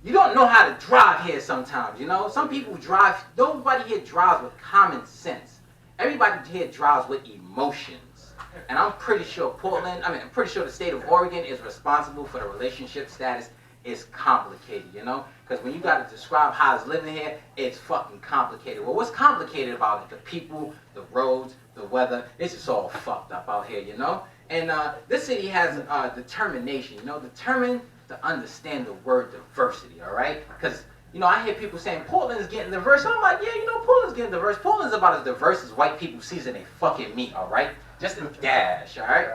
S13: you don't know how to drive here sometimes, you know? Some people drive, nobody here drives with common sense. Everybody here drives with emotions. And I'm pretty sure I'm pretty sure the state of Oregon is responsible for the relationship status. It's complicated, you know? Because when you got to describe how it's living here, it's fucking complicated. Well, what's complicated about it? The people, the roads, the weather, it's just all fucked up out here, you know? And this city has determination, you know? Determined to understand the word diversity, all right? Because, you know, I hear people saying Portland's getting diverse. I'm like, yeah, you know, Portland's getting diverse. Portland's about as diverse as white people season they fucking meat, all right? Just a dash, all right?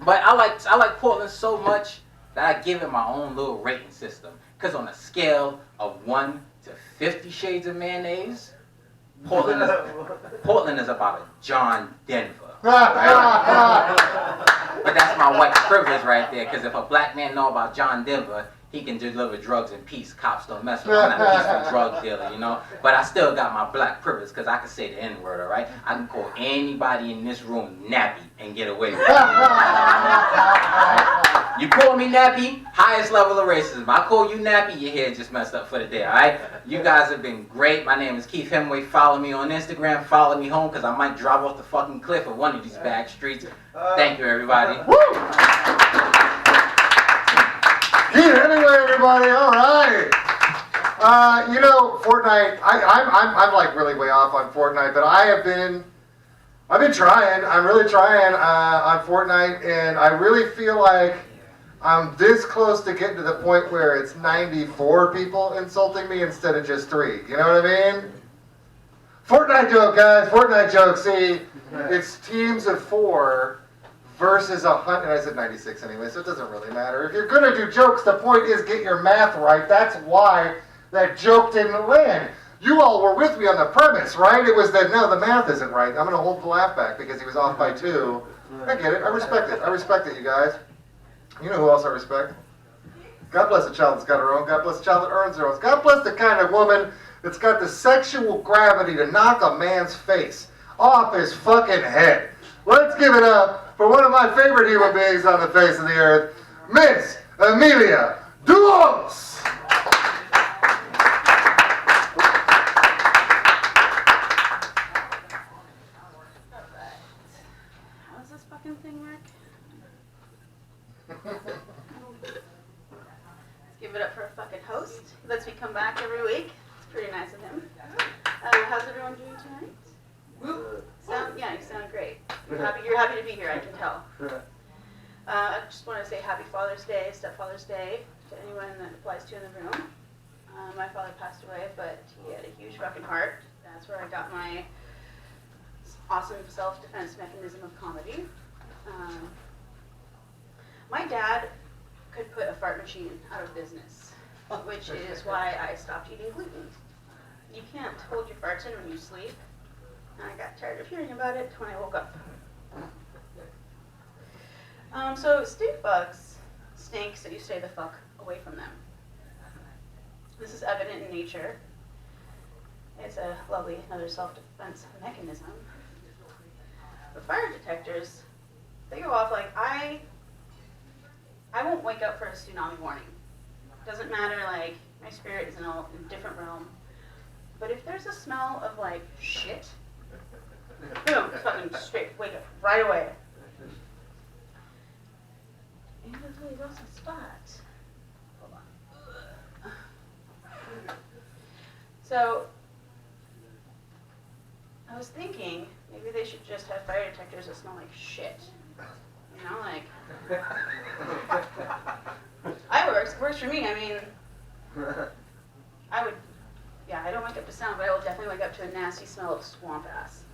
S13: But I like Portland so much that I give it my own little rating system. Because on a scale of 1 to 50 shades of mayonnaise, Portland is about a John Denver. Right? But that's my white privilege right there, because if a black man know about John Denver, he can deliver drugs in peace. Cops don't mess with him. I'm not a peaceful drug dealer, you know? But I still got my black privilege, because I can say the N-word, all right? I can call anybody in this room nappy and get away with it. Right? You call me nappy, highest level of racism. I call you nappy, your hair just messed up for the day, all right? You guys have been great. My name is Keith Hemingway. Follow me on Instagram. Follow me home, because I might drive off the fucking cliff of one of these back streets. Thank you, everybody.
S1: Woo! Keith Hemingway, everybody. All right. You know, Fortnite. I'm like really way off on Fortnite, but I've been trying. I'm really trying on Fortnite, and I really feel like I'm this close to getting to the point where it's 94 people insulting me instead of just 3. You know what I mean? Fortnite joke, guys. Fortnite joke. See, it's teams of 4 versus 100. I said 96 anyway, so it doesn't really matter. If you're gonna do jokes, the point is get your math right. That's why that joke didn't land. You all were with me on the premise, right? It was that, no, the math isn't right. I'm gonna hold the laugh back because he was off by 2. I get it. I respect it. I respect it, you guys. You know who else I respect? God bless the child that's got her own. God bless the child that earns her own. God bless the kind of woman that's got the sexual gravity to knock a man's face off his fucking head. Let's give it up for one of my favorite human beings on the face of the earth, Miss Amelia Duos.
S14: How does this fucking thing work? Let's give it up for a fucking host. He lets me come back every week. It's pretty nice of him. How's everyone doing tonight? Yeah, you sound great. You're happy to be here, I can tell. I just want to say happy Father's Day, Stepfather's Day, to anyone that applies to in the room. My father passed away, but he had a huge fucking heart. That's where I got my awesome self-defense mechanism of comedy. My dad could put a fart machine out of business, which is why I stopped eating gluten. You can't hold your farts in when you sleep. And I got tired of hearing about it when I woke up. So stink bugs stink, so you stay the fuck away from them. This is evident in nature. It's a lovely another self-defense mechanism. But fire detectors, they go off like I won't wake up for a tsunami warning. Doesn't matter, like my spirit is in a different realm. But if there's a smell of like shit, boom, fucking straight, wake up right away. And that's really lost a spot. Hold on. So, I was thinking maybe they should just have fire detectors that smell like shit. You know, like. Works for me. I mean, I would. Yeah, I don't wake up to sound, but I will definitely wake up to a nasty smell of swamp ass.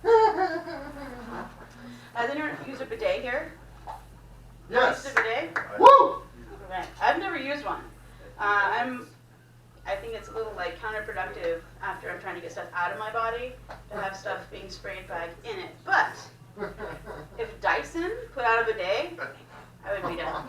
S14: Has anyone used a bidet here?
S1: Yes.
S14: Used a bidet?
S1: Woo!
S14: Okay. I've never used one. I think it's a little like counterproductive after I'm trying to get stuff out of my body to have stuff being sprayed back in it. But if Dyson put out a bidet, I would be down.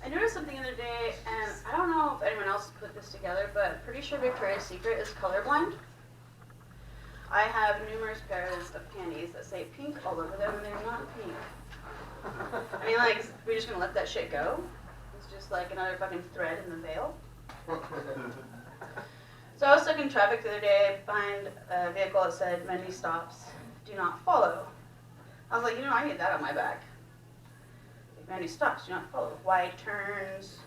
S14: I noticed something the other day, and I don't know if anyone else put this together, but I'm pretty sure Victoria's Secret is colorblind. I have numerous pairs of panties that say pink all over them, and they're not pink. I mean, like, we're just gonna let that shit go? It's just like another fucking thread in the veil. So I was stuck in traffic the other day behind a vehicle that said many stops, do not follow. I was like, you know, I need that on my back. Like, many stops, do not follow. Wide turns,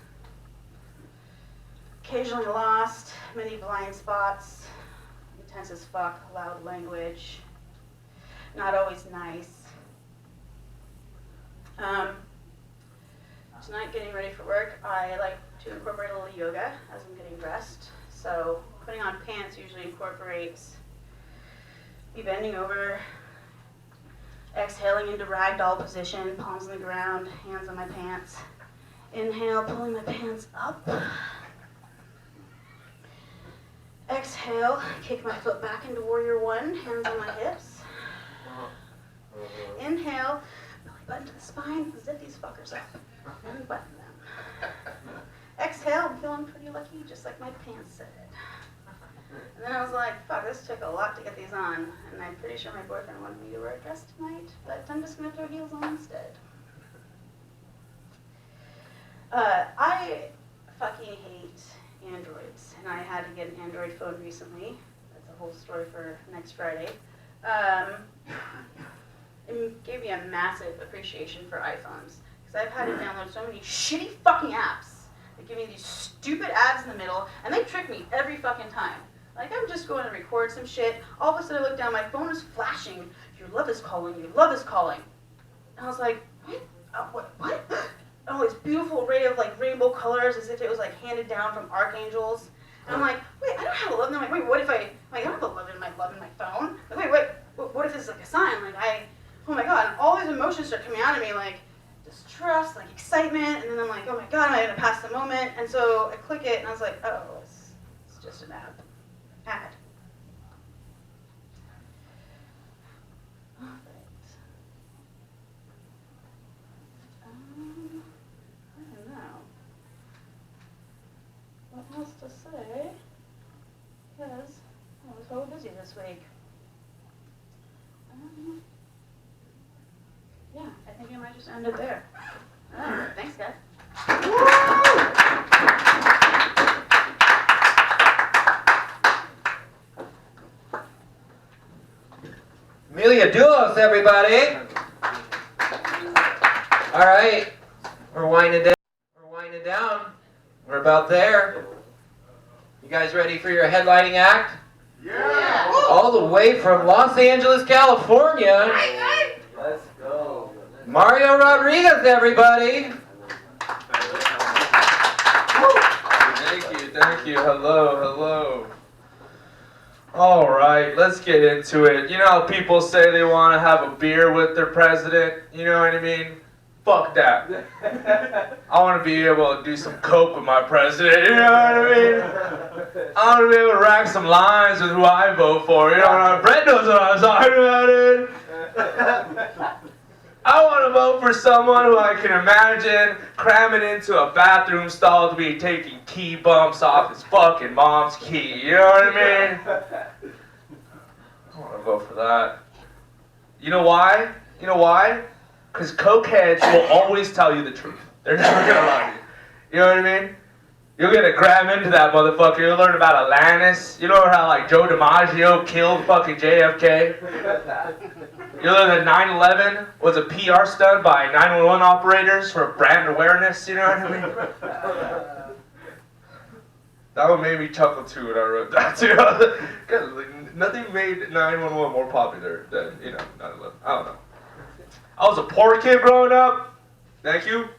S14: occasionally lost, many blind spots, intense as fuck, loud language, not always nice. Tonight, getting ready for work, I like to incorporate a little yoga as I'm getting dressed. So putting on pants usually incorporates me bending over, exhaling into ragdoll position, palms on the ground, hands on my pants. Inhale, pulling my pants up. Exhale, kick my foot back into warrior one, hands on my hips. Inhale, belly button to the spine, zip these fuckers up, and button them. Exhale, I'm feeling pretty lucky, just like my pants said. And then I was like, fuck, this took a lot to get these on, and I'm pretty sure my boyfriend wanted me to wear a dress tonight, but I'm just gonna throw heels on instead. I fucking hate Androids, and I had to get an Android phone recently. That's a whole story for next Friday. It gave me a massive appreciation for iPhones, because I've had to download so many shitty fucking apps. They give me these stupid ads in the middle, and they trick me every fucking time. Like, I'm just going to record some shit, all of a sudden I look down, my phone is flashing, your love is calling, your love is calling. And I was like, what? What? Oh, this beautiful array of like rainbow colors, as if it was like handed down from archangels. And I'm like, wait, I don't have a love. And I'm like, wait, what if I don't have a love in my phone? Like, wait, what if this is like a sign? Like, oh my god, and all these emotions start coming out of me, like distrust, like excitement, and then I'm like, oh my god, am I gonna pass the moment? And so I click it, and I was like, oh, it's just an ad. All right. I don't know what else to say, because I was so busy this week. Yeah, I think I might just end it there. All right, thanks, guys.
S3: Amelia Duos, everybody. All right, we're winding down. We're about there. You guys ready for your headlining act?
S1: Yeah.
S3: All the way from Los Angeles, California.
S8: Let's go.
S3: Mario Rodriguez, everybody.
S9: Thank you. Hello. All right, let's get into it. You know how people say they want to have a beer with their president? You know what I mean? Fuck that. I want to be able to do some coke with my president, you know what I mean? I want to be able to rack some lines with who I vote for, you know what I mean? Brett knows what I'm talking about, dude. I want to vote for someone who I can imagine cramming into a bathroom stall to be taking key bumps off his fucking mom's key, you know what I mean? I want to vote for that. You know why? Because cokeheads will always tell you the truth. They're never going to lie to you. You know what I mean? You're gonna grab into that motherfucker. You'll learn about Atlantis. You learn how like Joe DiMaggio killed fucking JFK. You learn that 9/11 was a PR stunt by 911 operators for brand awareness. You know what I mean? That one made me chuckle too when I wrote that too. Cause like, nothing made 911 more popular than 9/11. I don't know. I was a poor kid growing up. Thank you.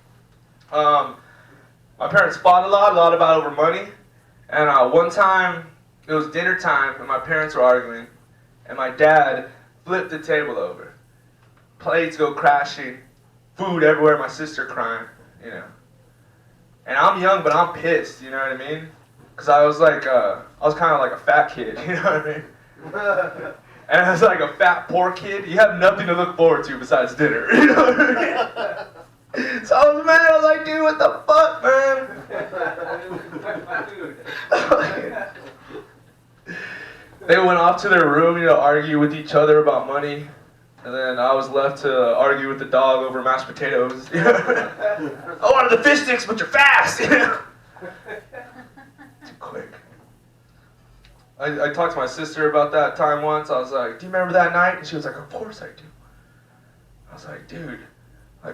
S9: My parents fought a lot about over money. And one time, it was dinner time, and my parents were arguing, and my dad flipped the table over. Plates go crashing, food everywhere, my sister crying, And I'm young, but I'm pissed, you know what I mean? Because I was kind of like a fat kid, you know what I mean? And I was like a fat, poor kid. You have nothing to look forward to besides dinner, you know what I mean? So I was mad. I was like, dude, what the fuck, man? They went off to their room, argue with each other about money. And then I was left to argue with the dog over mashed potatoes. I wanted the fish sticks, but you're fast. Too quick. I talked to my sister about that time once. I was like, do you remember that night? And she was like, of course I do. I was like, dude,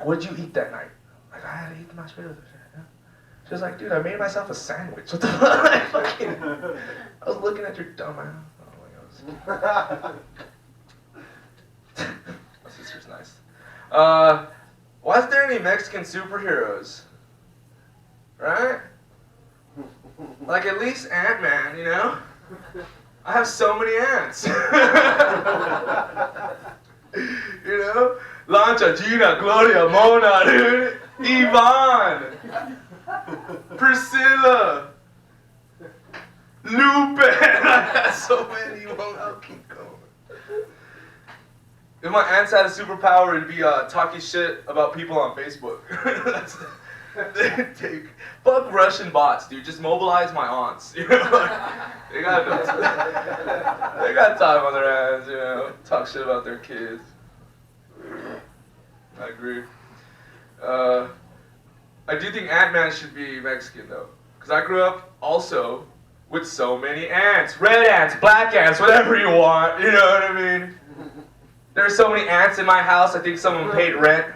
S9: what did you eat that night? I had to eat the mashed potatoes. She was like, dude, I made myself a sandwich. What the fuck? I was looking at your dumb ass. Oh my God. My sister's nice. Why is there any Mexican superheroes? Right? At least Ant-Man, I have so many ants. Lancha, Gina, Gloria, Mona, dude. Yvonne. Priscilla. Lupe. I got so many. I'll keep going. If my aunts had a superpower, it'd be talking shit about people on Facebook. Fuck Russian bots, dude. Just mobilize my aunts. They got time on their hands, Talk shit about their kids. I agree. I do think Ant-Man should be Mexican though, because I grew up also with so many ants. Red ants, black ants, whatever you want. You know what I mean? There are so many ants in my house. I think someone paid rent.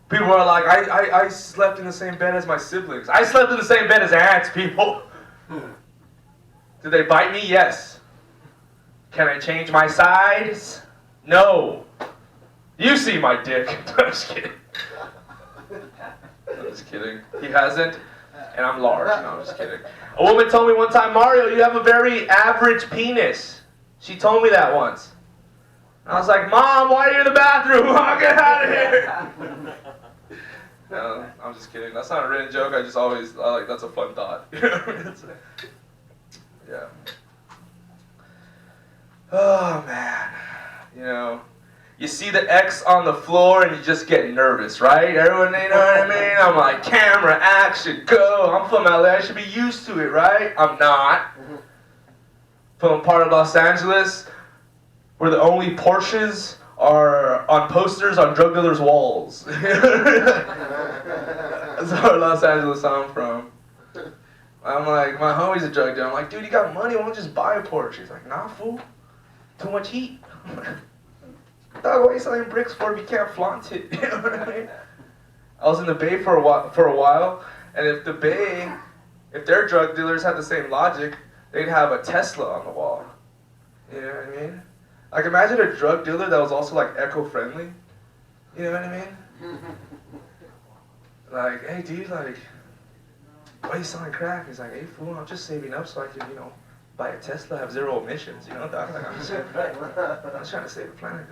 S9: People are like, I slept in the same bed as my siblings. I slept in the same bed as ants, people. Did they bite me? Yes. Can I change my size? No. You see my dick. I'm just kidding. I'm just kidding. He hasn't, and I'm large. No, I'm just kidding. A woman told me one time, Mario, you have a very average penis. She told me that once. I was like, Mom, why are you in the bathroom? Get out of here. No, I'm just kidding. That's not a written joke. That's a fun thought. Yeah. Oh, man. You see the X on the floor and you just get nervous, right? Everyone, you know what I mean? I'm like, camera, action, go. I'm from LA. I should be used to it, right? I'm not. From a part of Los Angeles where the only Porsches are on posters on drug dealers' walls. That's where Los Angeles I'm from. I'm like, my homie's a drug dealer. I'm like, dude, you got money, why don't you just buy a Porsche? He's like, nah, fool. Too much heat. Dog, what are you selling bricks for if you can't flaunt it? You know what I mean? I was in the Bay for a while, and if their drug dealers had the same logic, they'd have a Tesla on the wall. You know what I mean? Imagine a drug dealer that was also eco-friendly. You know what I mean? Hey dude, why are you selling crack? He's like, hey fool, I'm just saving up so I can, buy a Tesla, have 0 emissions, dog. I'm just trying to save the planet.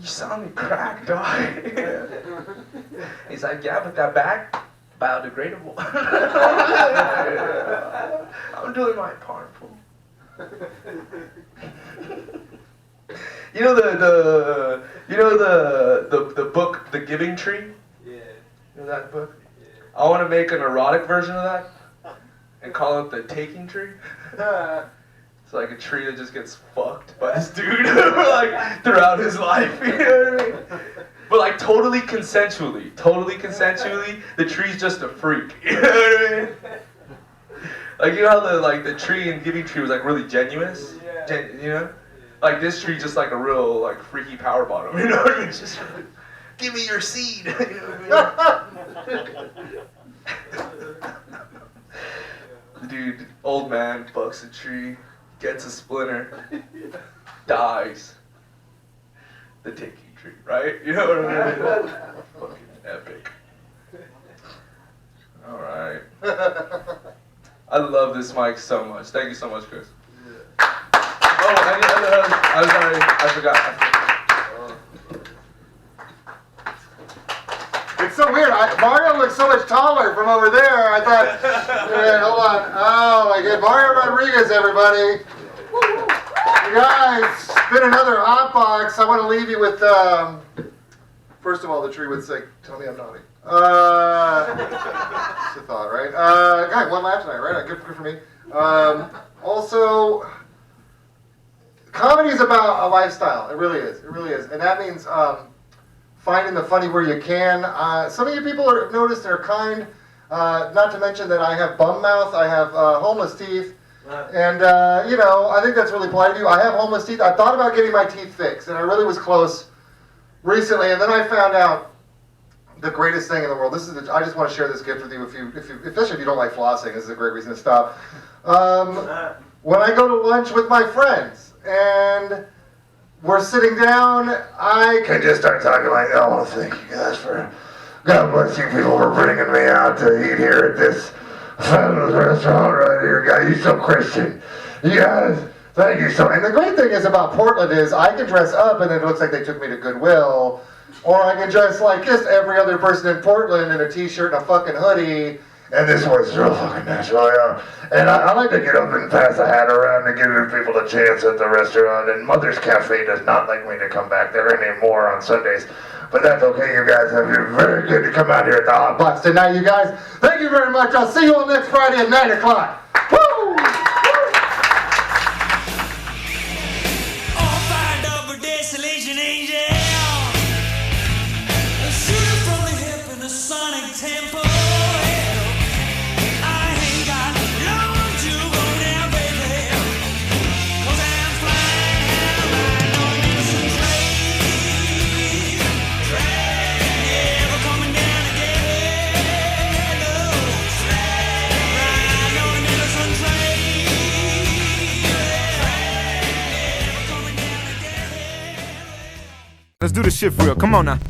S9: You selling me crack, dog? He's like, yeah, but that bag, biodegradable. I'm doing my part, fool. You know the book The Giving Tree? Yeah. You know that book? Yeah. I want to make an erotic version of that and call it The Taking Tree. It's like a tree that just gets fucked by this dude throughout his life. You know what I mean?
S2: But like totally consensually, the tree's just a freak. You know what I mean? Like you know how the tree in Giving Tree was like really genuine, you know? Like this tree just like a real like freaky power bottom. You know what I mean? It's just like, give me your seed. You know what I mean? Dude, old man bucks a tree, gets a splinter, dies. The tiki tree, right? You know what I mean? Fucking epic. Alright. I love this mic so much. Thank you so much, Chris. Oh, I'm sorry. I forgot.
S1: It's so weird. Mario looks so much taller from over there. I thought, man, hold on. Oh my God, Mario Rodriguez, everybody. You guys, it's been another HotBox. I want to leave you with, first of all, the tree would say, tell me I'm naughty. It's a thought, right? Guy, one laugh tonight, right? Good for me. Also, comedy is about a lifestyle. It really is. It really is. And that means finding the funny where you can. Some of you people have noticed they're kind. Not to mention that I have bum mouth. I have homeless teeth. And, you know, I think that's really polite of you. I have homeless teeth. I thought about getting my teeth fixed, and I really was close recently. And then I found out the greatest thing in the world. I just want to share this gift with you, especially if you don't like flossing. This is a great reason to stop. When I go to lunch with my friends, and we're sitting down, I can just start talking like, oh, well, thank you guys for, God bless you people for bringing me out to eat here at this fabulous restaurant right here, guys. You're so Christian. You guys, thank you so much. And the great thing is about Portland is I can dress up and it looks like they took me to Goodwill, or I can dress like just every other person in Portland in a t-shirt and a fucking hoodie. And this voice is real fucking natural, yeah. And I like to get up and pass a hat around and give people a chance at the restaurant. And Mother's Cafe does not like me to come back there anymore on Sundays. But that's okay, you guys. You're very good to come out here at the HotBox tonight, you guys. Thank you very much. I'll see you all next Friday at 9 o'clock. Woo!
S15: All fired up a desolation angel. A shooter from the hip in a sonic tempo.
S16: Let's do this shit for real. Come on now.